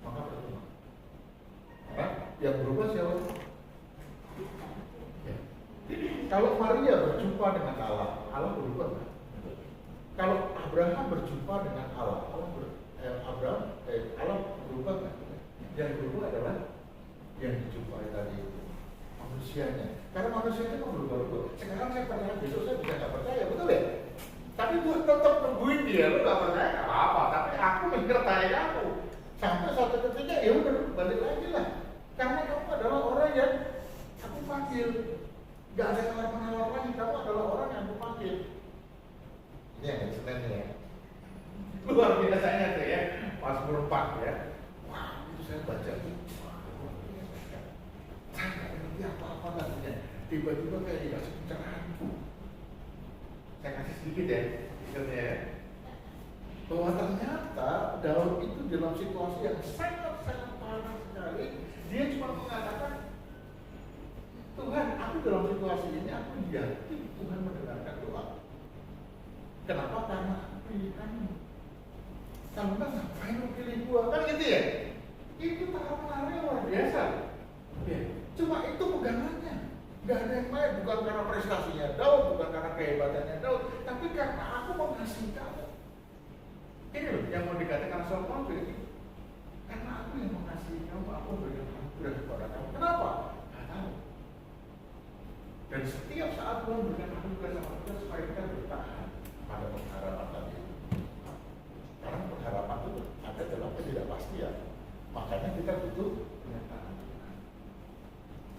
Speaker 8: maka percuma. Karena yang berubah siapa? Ya. Kalau Maria berjumpa dengan Allah, Allah berubah nggak? Kalau Abraham berjumpa dengan Allah, Allah berubah nggak? Yang berubah adalah yang dijumpai tadi itu, manusianya. Karena manusia itu kan berubah-ubah. Sekarang saya percaya, besok saya bisa nggak percaya, betul ya? Tapi Tuhan tetap nungguin dia, lu nggak percaya nggak apa-apa. Tapi aku menyertai kamu sampai suatu ketika ya udah balik lagi lah. Karena kamu adalah orang yang aku panggil. Nggak ada menawar lagi. Kamu adalah orang yang aku panggil. Ini yang Senin ya. Luar biasanya tuh ya, Mazmur 4 ya. Wah, itu saya baca tuh. Saya nggak ngerti apa-apa tadinya. Tiba-tiba kayak dikasih pencerahan. Saya kasih sedikit ya, misalnya ya. Bahwa ternyata Daud itu dalam situasi yang sangat-sangat panas sekali, dia cuma mengatakan, Tuhan, aku dalam situasi ini aku yakin Tuhan mendengarkan doa. Kenapa? Karena aku pilih kamu. Kamu kan ngapain lu pilih gua? Kan gitu ya? Itu tahapan luar biasa. Ya. Cuma itu pegangannya. Gak ada yang lain, bukan karena prestasinya Daud, bukan karena kehebatannya Daud, tapi karena aku mengasihi kamu. Ini loh yang mau dikatakan Salomo ini. Karena aku yang mengasihi kamu, aku berikan anugerah kepada kamu. Kenapa? Gak tahu. Dan setiap saat Tuhan berikan anugerah sama kita supaya kita bertahan pada pengharapan tadi. Karena pengharapan itu ada dalam ketidakpastian. Makanya kita butuh pernyataan.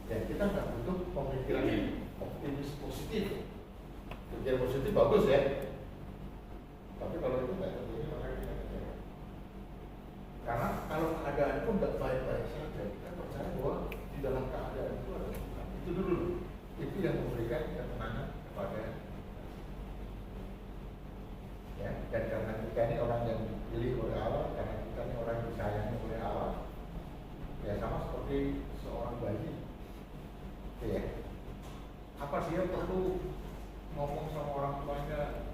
Speaker 8: Ya kita nggak butuh pemikiran yang optimis positif. Pikiran positif bagus ya. Tapi kalau itu nggak terjadi maka kita kecewa. Karena kalau keadaan pun nggak baik-baik saja, kita percaya bahwa di dalam keadaan itu ada Tuhan. Itu dulu. Itu yang memberikan ketenangan kepada ya. Dan karena kita ini orang yang dipilih oleh Allah, karena kita ini orang yang disayangi oleh Allah, ya sama seperti seorang bayi. Ya. Apa dia perlu ngomong sama orang tuanya,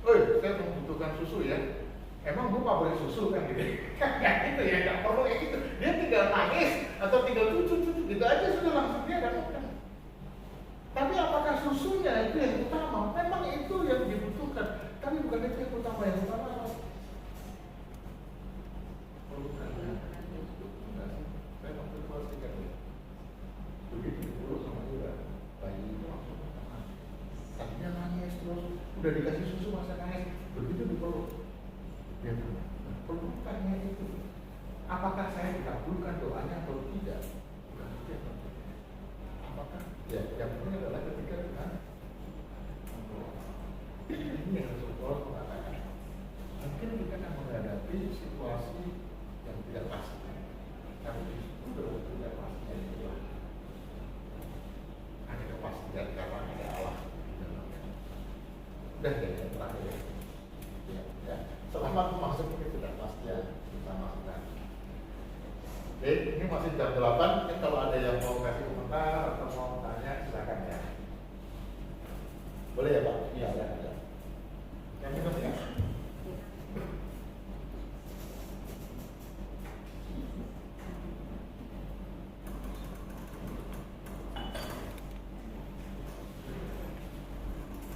Speaker 8: saya membutuhkan susu ya. Emang gue pabrik susu kan gitu? Kayak gitu ya, nggak perlu kayak gitu. Dia tinggal nangis atau tinggal cucu gitu aja sudah langsung dia dapatkan. Tapi apakah susunya itu yang utama? Memang itu yang dibutuhkan, tapi bukan itu yang utama. Yang utama apa? Saya mampu pastikan ya. Begitu dipeluk sama dia, bayi itu langsung tenang. Tadinya nangis terus, udah dikasih susu masa nangis, begitu dipeluk, dia tenang. Pelukannya itu apakah saya dikabulkan doanya atau tidak? Bukan itu yang penting. Apakah ya yang penting adalah ketika kita ini yang Rasul Paulus mengatakan, mungkin kita akan menghadapi situasi yang tidak pasti, tapi itu betul tidak pasti itulah ada kepastian karena ada Allah di dalamnya. Udah deh yang terakhir ya. Selama aku masuk ke ketidakpastian kita masukkan. Oke, ini masih jam 8. Mungkin kalau ada yang mau kasih komentar atau mau tanya silakan ya. Boleh ya Pak? Iya ya. Yang minum ya.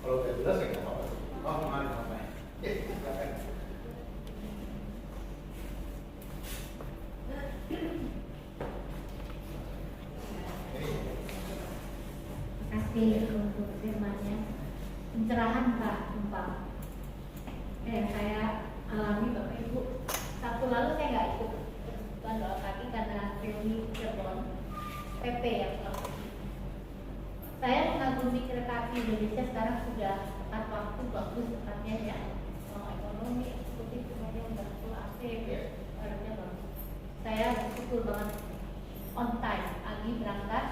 Speaker 8: Kalau tidak jelas ya nggak apa-apa. Oh, mari sampai. Silakan.
Speaker 9: Kasih untuk firman-Nya, pencerahan Pak Tumpang. Saya alami Bapak Ibu. Sabtu lalu saya nggak ikut kebutuhan doa kaki karena reuni Cirebon PP ya Pak. Saya mengagumi kereta api Indonesia sekarang sudah tepat waktu, bagus tepatnya ya. Ekonomi, eksekutif semuanya udah full AC, harusnya bagus. Saya bersyukur banget on time, pagi berangkat.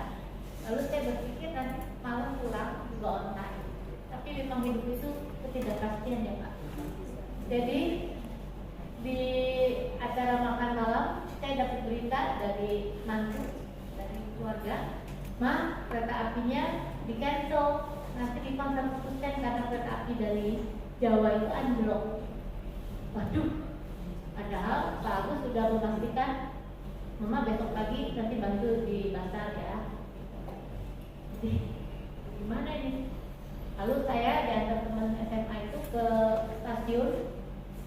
Speaker 9: Lalu saya berpikir nanti malam pulang juga on time. Tapi memang hidup itu ketidakpastian ya Pak. Jadi di acara makan malam saya dapat berita dari mantu, dari keluarga, Ma, kereta apinya di cancel, nanti refund 100% karena kereta api dari Jawa itu anjlok. Waduh, padahal Pak Agus sudah memastikan Mama besok pagi nanti bantu di pasar ya. Jadi gimana ini? Lalu saya diantar teman SMA itu ke stasiun.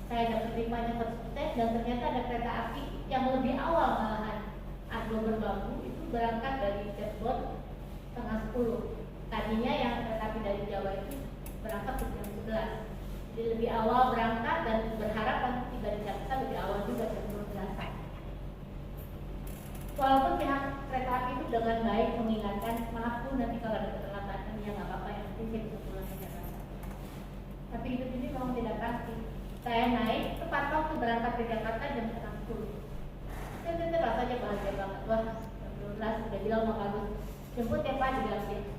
Speaker 9: Saya dapat refundnya 100% dan ternyata ada kereta api yang lebih awal malahan. Argo Berbambu itu berangkat dari Cirebon setengah 10. Tadinya yang kereta api dari Jawa itu berangkat jam 11. Jadi lebih awal berangkat dan berharap nanti tiba di Jakarta lebih awal juga jam 12. Walaupun pihak kereta api itu dengan baik mengingatkan, maaf Bu nanti kalau ada keterlambatan ya nggak apa-apa, yang penting saya bisa pulang ke Jakarta. Tapi hidup ini memang tidak pasti. Saya naik tepat waktu berangkat ke Jakarta jam setengah 10. Saya rasanya bahagia banget. Wah, jam 12 udah bilang mau Agus jemput ya Pak, dibilang gitu.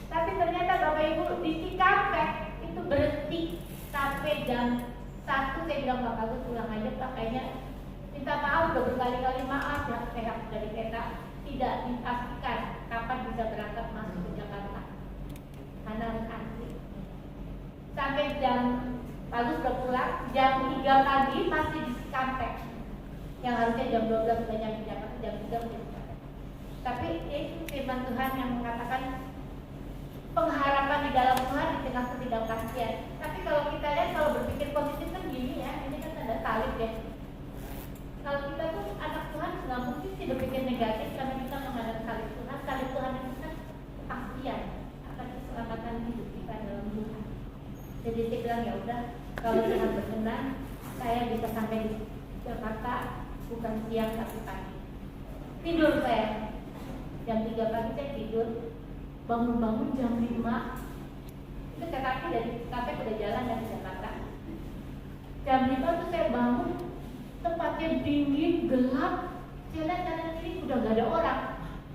Speaker 9: Tapi ternyata Bapak Ibu di Cikampek itu berhenti sampai jam 1. Saya bilang Pak Agus pulang aja Pak, kayaknya minta maaf udah berkali-kali maaf ya, pihak dari kereta tidak dipastikan kapan bisa berangkat masuk ke Jakarta karena harus antri. Sampai jam Bagus udah pulang, jam 3 pagi masih di Cikampek. Yang harusnya jam 12 sudah nyampe Jakarta, jam 3 sudah di Cikampek. Tapi itu firman Tuhan yang mengatakan pengharapan di dalam Tuhan di tengah ketidakpastian. Tapi kalau kita lihat, kalau berpikir positif kan gini ya, ini kan ada salib ya. Kalau kita tuh anak Tuhan nggak mungkin sih berpikir negatif karena kita menghadapi salib Tuhan. Salib Tuhan itu kan kepastian akan keselamatan hidup kita dalam Tuhan. Jadi saya bilang ya udah, kalau Tuhan berkenan, saya bisa sampai di Jakarta bukan siang tapi pagi. Tidur saya jam 3 pagi saya tidur, bangun-bangun jam 5. Itu kereta api dari Cikampek udah jalan dari Jakarta. Jam 5 tuh saya bangun, tempatnya dingin, gelap. Saya lihat kanan kiri udah gak ada orang.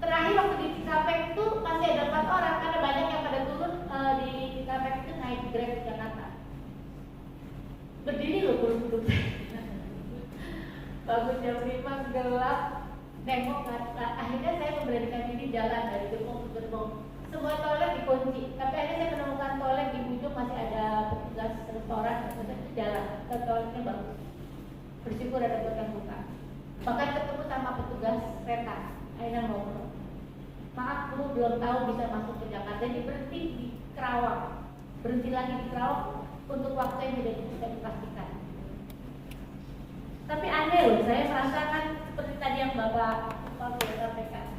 Speaker 9: Terakhir waktu di Cikampek itu masih ada 4 orang karena banyak yang pada turun di Cikampek itu naik Grab ke Jakarta. Berdiri loh duduk. Bangun jam 5 gelap, nengok akhirnya saya memberanikan diri jalan dari gerbong ke gerbong. Semua toilet dikunci, tapi akhirnya saya menemukan toilet di ujung masih ada petugas restoran, itu jalan. Toiletnya bagus. Bersyukur ada yang buka. Bahkan ketemu sama petugas kereta, akhirnya ngobrol. Maaf Bu, belum tahu bisa masuk ke Jakarta. Jadi berhenti di Kerawang, berhenti lagi di Kerawang untuk waktu yang tidak bisa dipastikan. Tapi aneh loh, saya merasakan seperti tadi yang Bapak sampaikan.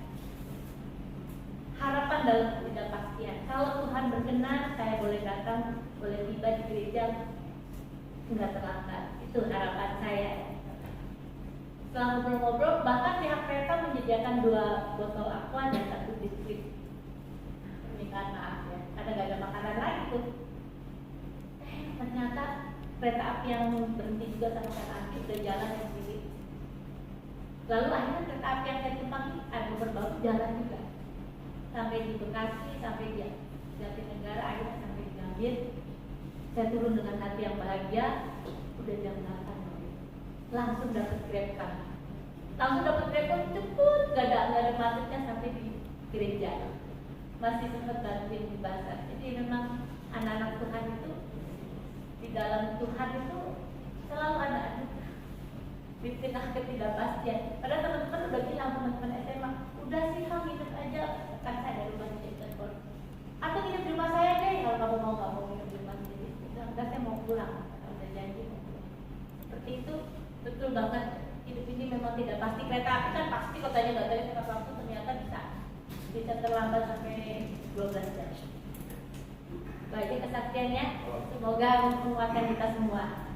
Speaker 9: Harapan dalam ketidakpastian. Kalau Tuhan berkenan, saya boleh datang, boleh tiba di gereja, enggak terlambat. Itu harapan saya. Setelah ngobrol-ngobrol, bahkan pihak kereta menyediakan 2 botol aqua dan 1 biskuit. Permintaan maaf ya, karena nggak ada makanan lagi tuh. Ternyata kereta api yang berhenti juga sama kereta api udah jalan sendiri. Lalu akhirnya kereta api yang saya tumpangi ada beberapa jalan juga sampai di Bekasi, sampai di Jatinegara, akhirnya sampai di Gambir. Saya turun dengan hati yang bahagia. Udah jam 8 langsung dapat grab car. Cepet, gak ada macetnya sampai di gereja. Masih sempat bantuin di pasar. Jadi memang anak-anak Tuhan itu di dalam Tuhan itu selalu ada anugerah di tengah ketidakpastian. Padahal teman-teman udah bilang, teman-teman SMA, udah sih kamu hidup aja, kan saya dari rumah Cirebon. Atau hidup di rumah saya deh, kalau kamu mau nggak mau hidup di rumah sendiri. Enggak, saya mau pulang, udah janji mau pulang. Seperti itu, betul banget. Hidup ini memang tidak pasti. Kereta api kan pasti kotanya nggak tahu tepat waktu, ternyata bisa terlambat sampai 12 jam. Baik kesaksiannya, semoga menguatkan kita semua.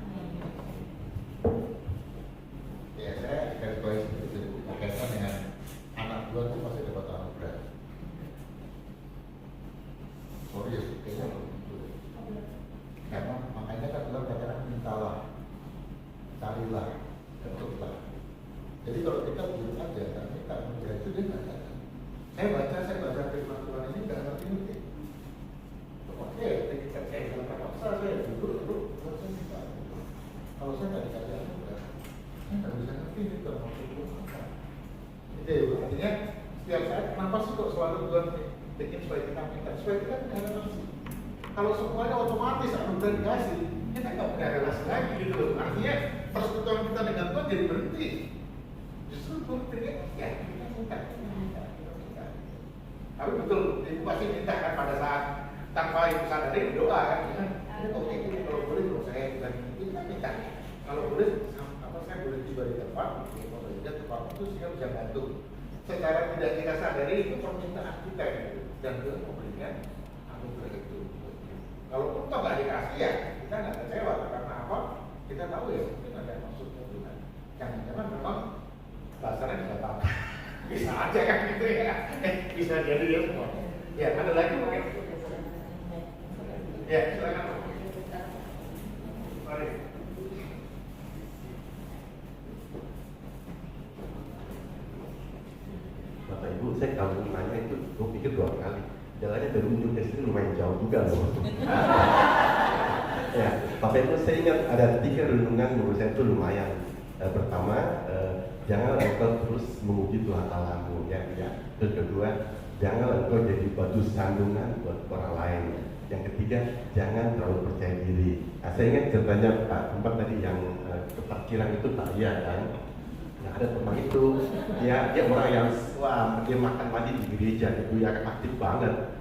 Speaker 7: Ya, saya garis bawah itu berkaitan dengan anak Tuhan itu pasti dapat anugerah. Sorry ya, kayaknya begitu. Karena makanya kan Tuhan katakan mintalah, carilah, ketuklah. Jadi kalau kita belum aja, kan kita anugerah itu dia nggak ada. Saya baca firman Tuhan ini nggak ngerti. Oke, ketika saya bilang paksa saya dulu saya minta. Kalau saya nggak dikasih anugerah, saya nggak bisa ngerti ini kalau maksud Tuhan apa. Jadi artinya setiap saat kenapa sih kok selalu Tuhan bikin supaya kita minta, supaya kita punya relasi. Kalau semuanya otomatis anugerah dikasih, kita nggak punya relasi lagi gitu loh. Artinya persekutuan kita dengan Tuhan jadi berhenti. Justru Tuhan pengen ya kita minta. Tapi betul, ibu pasti minta kan pada saat tanpa ibu sadari doa kan. Oke, ini kalau boleh kalau saya bukan itu kan minta. Kalau boleh, saya boleh tiba di tempat, kalau tidak tempat itu saya bisa bantu. Secara tidak kita sadari itu permintaan kita gitu. Dan Tuhan memberikan anugerah itu. Kalau pun toh nggak dikasih ya, kita nggak kecewa karena apa? Kita tahu ya mungkin ada maksudnya Tuhan. Jangan-jangan memang dasarnya tidak tahu. Bisa aja kan gitu ya. Bisa jadi ya semua. Ya, ada lagi mungkin. Ya, silakan. Mari.
Speaker 10: Bapak Ibu, saya kalau nanya itu, gue pikir 2 kali. Jalannya dari ujung ke sini lumayan jauh juga loh. Ya, Bapak Ibu, saya ingat ada 3 renungan menurut saya itu lumayan. Pertama, jangan engkau terus memuji Tuhan Allahmu, ya. Terus kedua, jangan engkau jadi batu sandungan buat orang lain. Yang ketiga, jangan terlalu percaya diri. Nah, saya ingat ceritanya Pak Tempat tadi yang ke parkiran itu Pak Iya kan. Nah, ada teman itu, dia orang yang wah dia makan mandi di gereja itu ya aktif banget.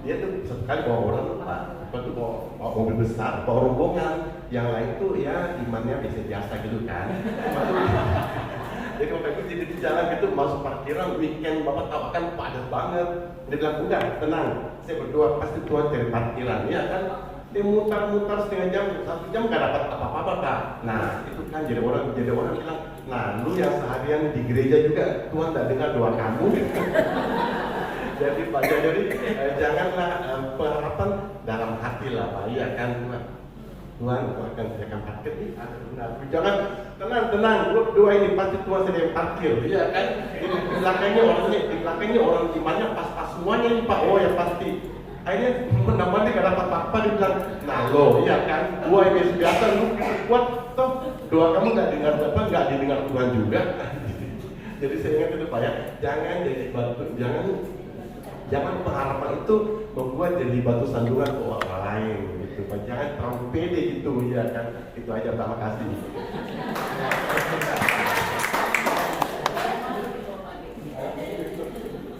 Speaker 10: Dia tuh sekali bawa orang Pak, itu bawa mobil besar, bawa rombongan. Yang lain tuh ya imannya biasa gitu kan. Jadi waktu itu di jalan gitu masuk parkiran weekend Bapak tahu kan padat banget. Dia bilang udah tenang, saya berdoa pasti Tuhan cari parkiran ya kan. Dia mutar-mutar setengah jam, 1 jam nggak dapat apa-apa Pak. Nah itu kan jadi orang bilang, nah lu yang seharian di gereja juga Tuhan tak dengar doa kamu. Jadi Pak jadi janganlah pengharapan dalam hati lah Pak ya kan. Tuhan akan sediakan parkir ini ada benar. Jangan tenang, doa ini pasti Tuhan sediakan parkir, ya kan? Di belakangnya orang imannya pas-pas semuanya ini Pak. Oh ya pasti. Akhirnya menambah nggak dapat apa-apa dia bilang, nah lo, iya kan? Gua ini biasa lu kuat toh doa kamu nggak didengar Tuhan juga. Jadi saya ingat itu Pak ya, jangan jadi batu, jangan pengharapan itu membuat jadi batu sandungan ke orang lain. Jangan terlalu pede gitu ya kan. Itu aja, terima kasih.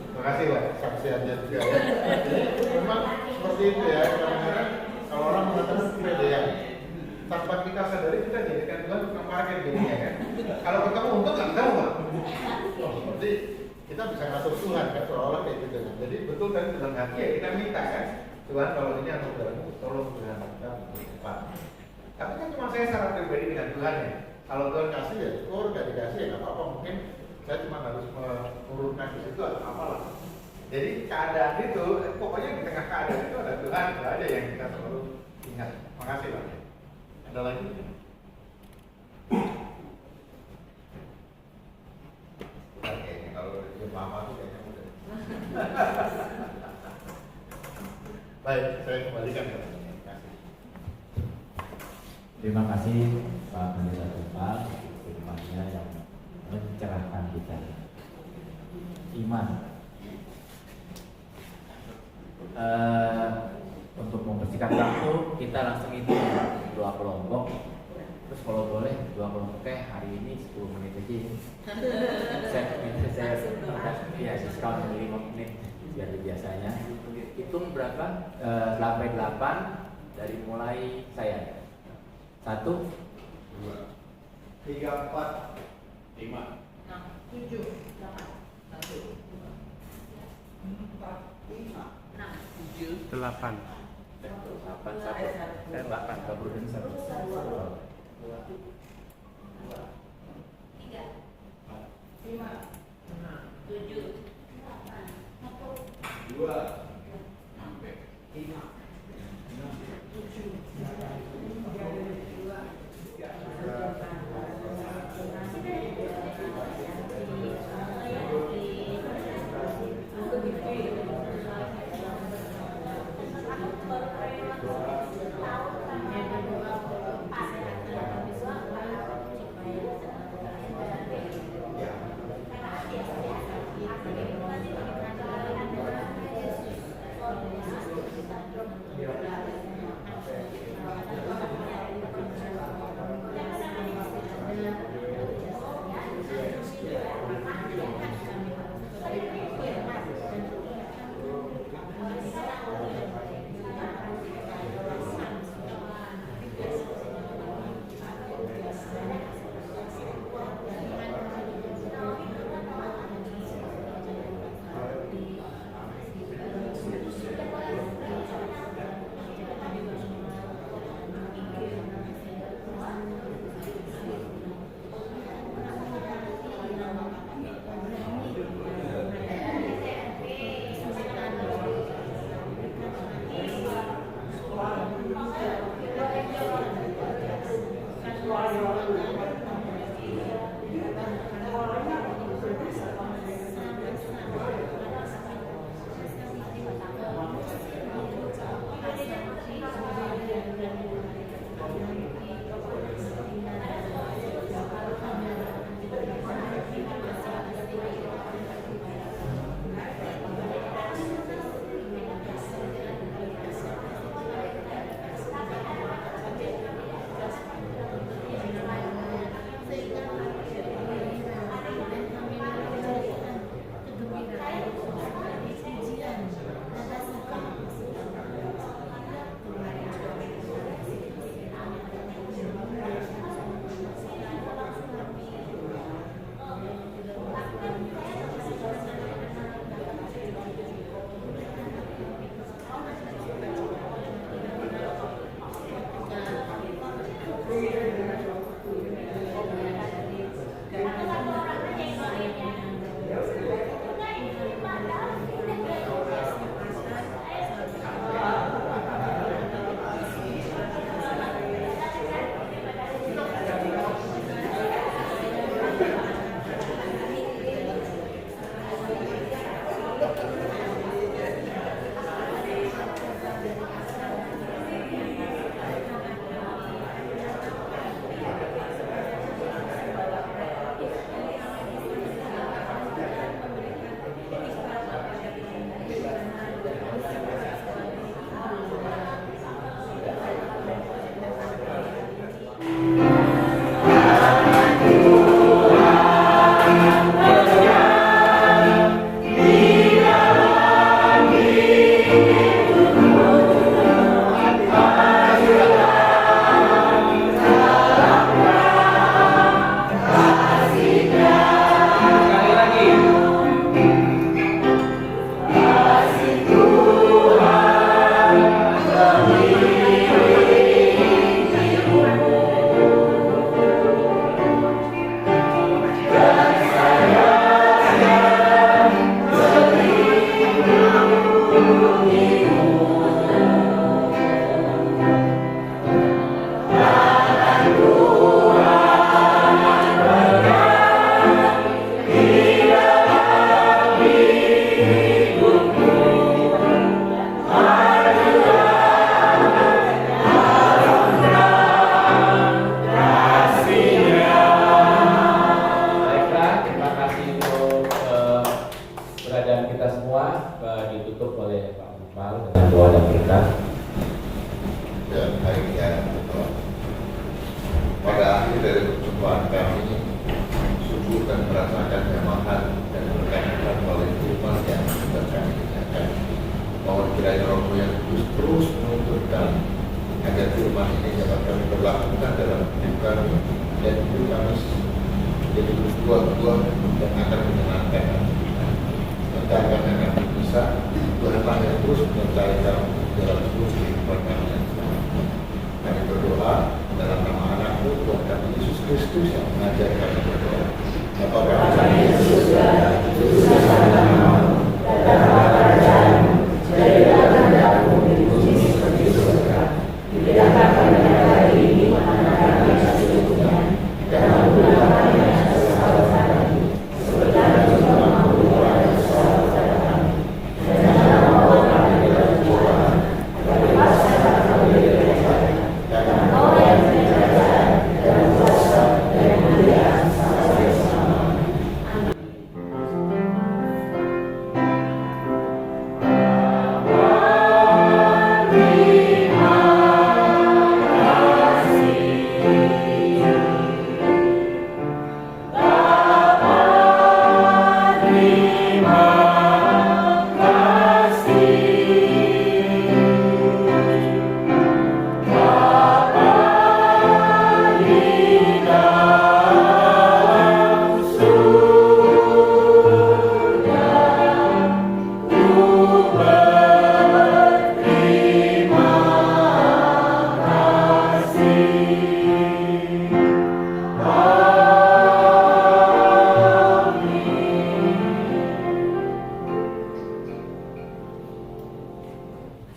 Speaker 8: Terima kasih Pak, saksiannya juga ya. Memang seperti itu ya, kadang-kadang kalau orang mengatakan pede ya, tanpa kita sadari kita jadikan Tuhan tukang parkir jadinya kan. Kalau ketemu untung nggak tahu Pak. Seperti kita bisa ngatur Tuhan kan, seolah-olah kayak gitu. Jadi betul kan dalam hati ya kita minta kan. Tuhan kalau ini anugerahmu tolong Tuhan kita cepat. Tapi kan cuma saya secara pribadi dengan Tuhan ya. Kalau Tuhan kasih ya syukur, gak dikasih ya nggak apa-apa. Mungkin saya cuma harus menurunkan ke situ atau apalah. Jadi keadaan itu, pokoknya di tengah keadaan itu ada Tuhan, itu aja yang kita selalu ingat. Makasih Pak. Ada lagi?
Speaker 7: Bukan kayaknya kalau dia mama tuh kayaknya udah.
Speaker 8: Baik, saya kembalikan ke Terima kasih.
Speaker 2: Terima kasih Pak Pendeta Tunggal firman-Nya yang mencerahkan kita. Iman. Untuk membersihkan waktu kita langsung itu doa kelompok. Terus kalau boleh doa kelompoknya hari ini 10 menit aja ya. Saya diskon 5 menit biar biasanya. Hitung berapa? 8 dari mulai saya. 1, 2,
Speaker 3: 3, 4,
Speaker 2: 5,
Speaker 9: 6, 7, 8, 1, 4, 5, 6,
Speaker 6: 8.
Speaker 2: 8, 1, 8, kabur dan 1,
Speaker 9: 3, 5, 7, 8,
Speaker 2: 2, sampai 5.
Speaker 7: kasih dari perjumpaan kami, syukur dan merasakan nyamahan dan berkaitan oleh firman yang sudah kami dengarkan. Mohon kiranya Roh yang Kudus terus menuntun kami agar firman ini dapat kami berlakukan dalam hidup kami dan hidup kami jadi berbuah-buah dan akan menyenangkan hati kita. Kita akan bisa Tuhan yang terus menyertai kami dalam seluruh kehidupan kami yang selama. Kami berdoa dalam nama anakmu Tuhan kami Yesus Kristus yang mengajar kami berdoa. Bapa kami yang di surga, dikuduskanlah namamu, datanglah kerajaanmu, jadilah kehendakmu di bumi seperti di surga. Berikanlah kami hari ini makanan kami yang secukupnya, dan ampunilah kami yang salah kami, seperti kami juga mengampuni orang yang salah kepada kami. Dan janganlah membawa kami ke dalam cobaan, tetapi lepaskanlah kami dari jahat. Karena Engkau yang punya kerajaan dan kuasa dan kemuliaan sampai selama-lamanya.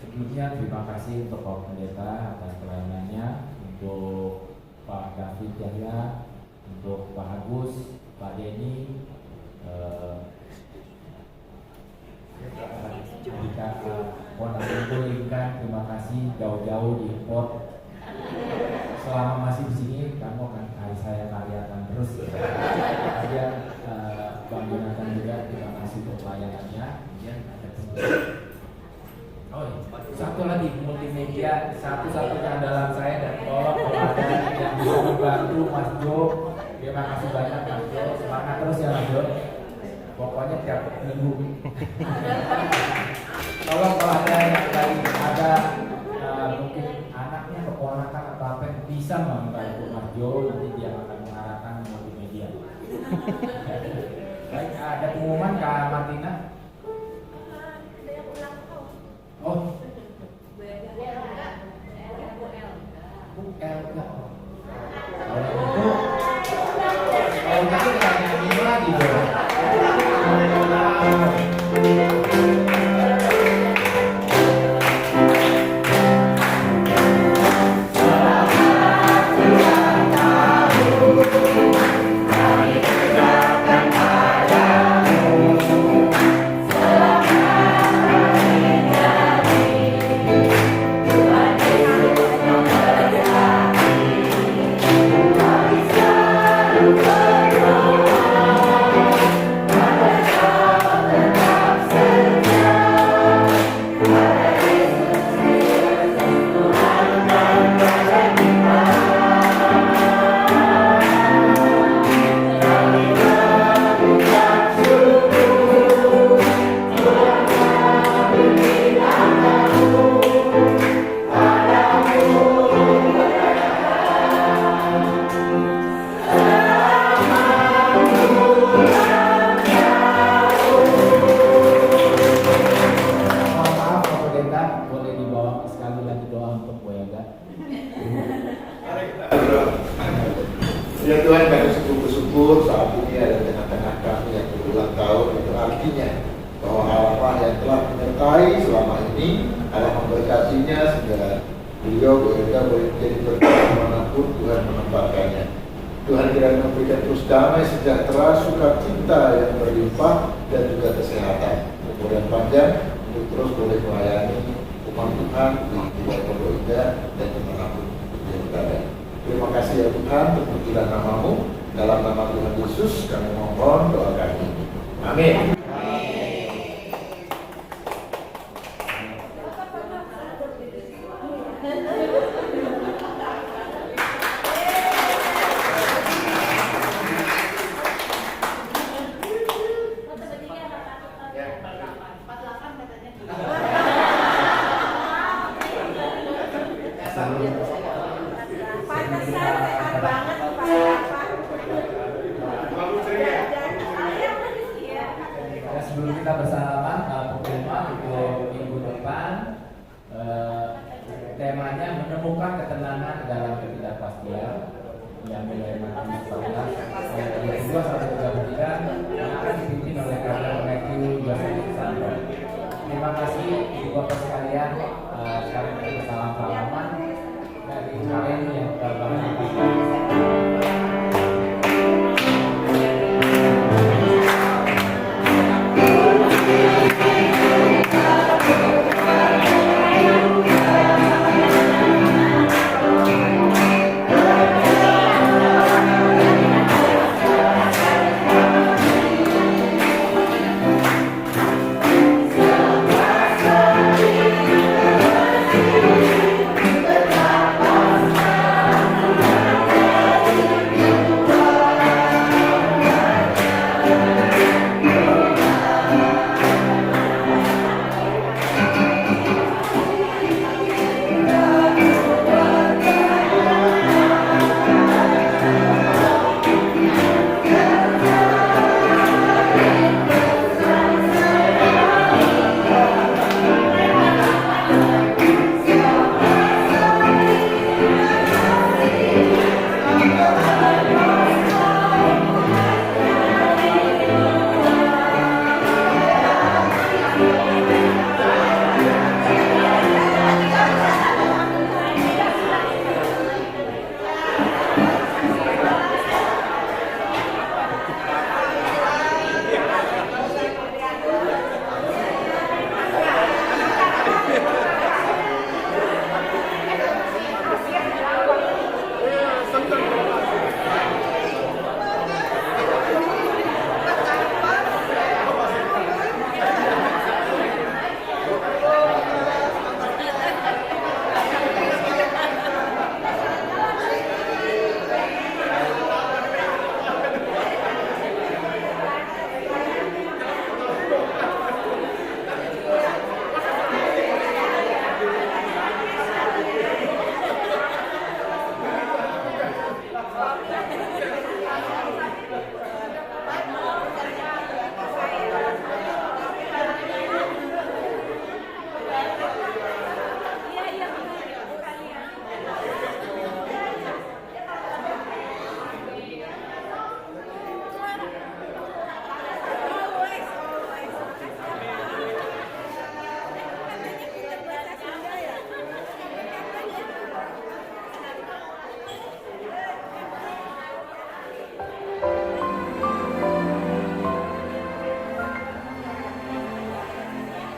Speaker 2: Sebelumnya terima kasih untuk Pak Pendeta atas pelayanannya, untuk Pak David Yahya, untuk Pak Agus, Pak Denny, jika Pondok Lingkan, terima kasih jauh-jauh diimpor. Selama masih di sini, kamu akan saya karyakan terus. Kemudian Bang Jonathan juga terima kasih untuk pelayanannya. Kemudian ada satu lagi multimedia, satu-satunya andalan saya, dan tolong kalau ada yang bisa membantu Mas Jo, terima kasih banyak Mas Jo, semangat terus ya Mas Jo, pokoknya tiap minggu. Tolong kalau ada yang lain, ada mungkin anaknya, keponakan atau apa yang bisa membantu Mas Jo, nanti dia akan mengarahkan multimedia. Baik, ada pengumuman Kak Martina. Oh, kalau gitu kita nyanyi lagi dong.
Speaker 8: Ya Tuhan, kami sungguh bersyukur saat ini ada tengah-tengah kami yang berulang tahun. Itu artinya bahwa Allah yang telah menyertai selama ini, Allah memberkatinya sehingga beliau boleh menjadi berkat dimanapun Tuhan menempatkannya. Tuhan kiranya memberikan terus damai, sejahtera, sukacita yang berlimpah, dan juga kesehatan, umur yang panjang untuk terus boleh melayani umat Tuhan di Pondok Indah dan dimanapun dia berada. Terima kasih ya Tuhan untuk panggilan namamu. Dalam nama Tuhan Yesus kami mohon doa kami. Amin.
Speaker 4: sehat banget Pak.
Speaker 8: Bagus ceria.
Speaker 2: Ya, sebelum kita bersalaman berjumpa untuk minggu depan, temanya menemukan ketenangan dalam ketidakpastian yang mulai nanti 14 ayat 32 sampai 33 yang akan dipimpin oleh Kardinal Matthew Yosef Sandro. Terima kasih Ibu Bapak sekalian, sekarang kita bersalam-salaman dari kalian yang terbangun.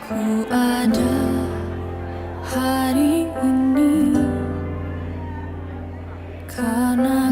Speaker 1: Ku ada hari ini karena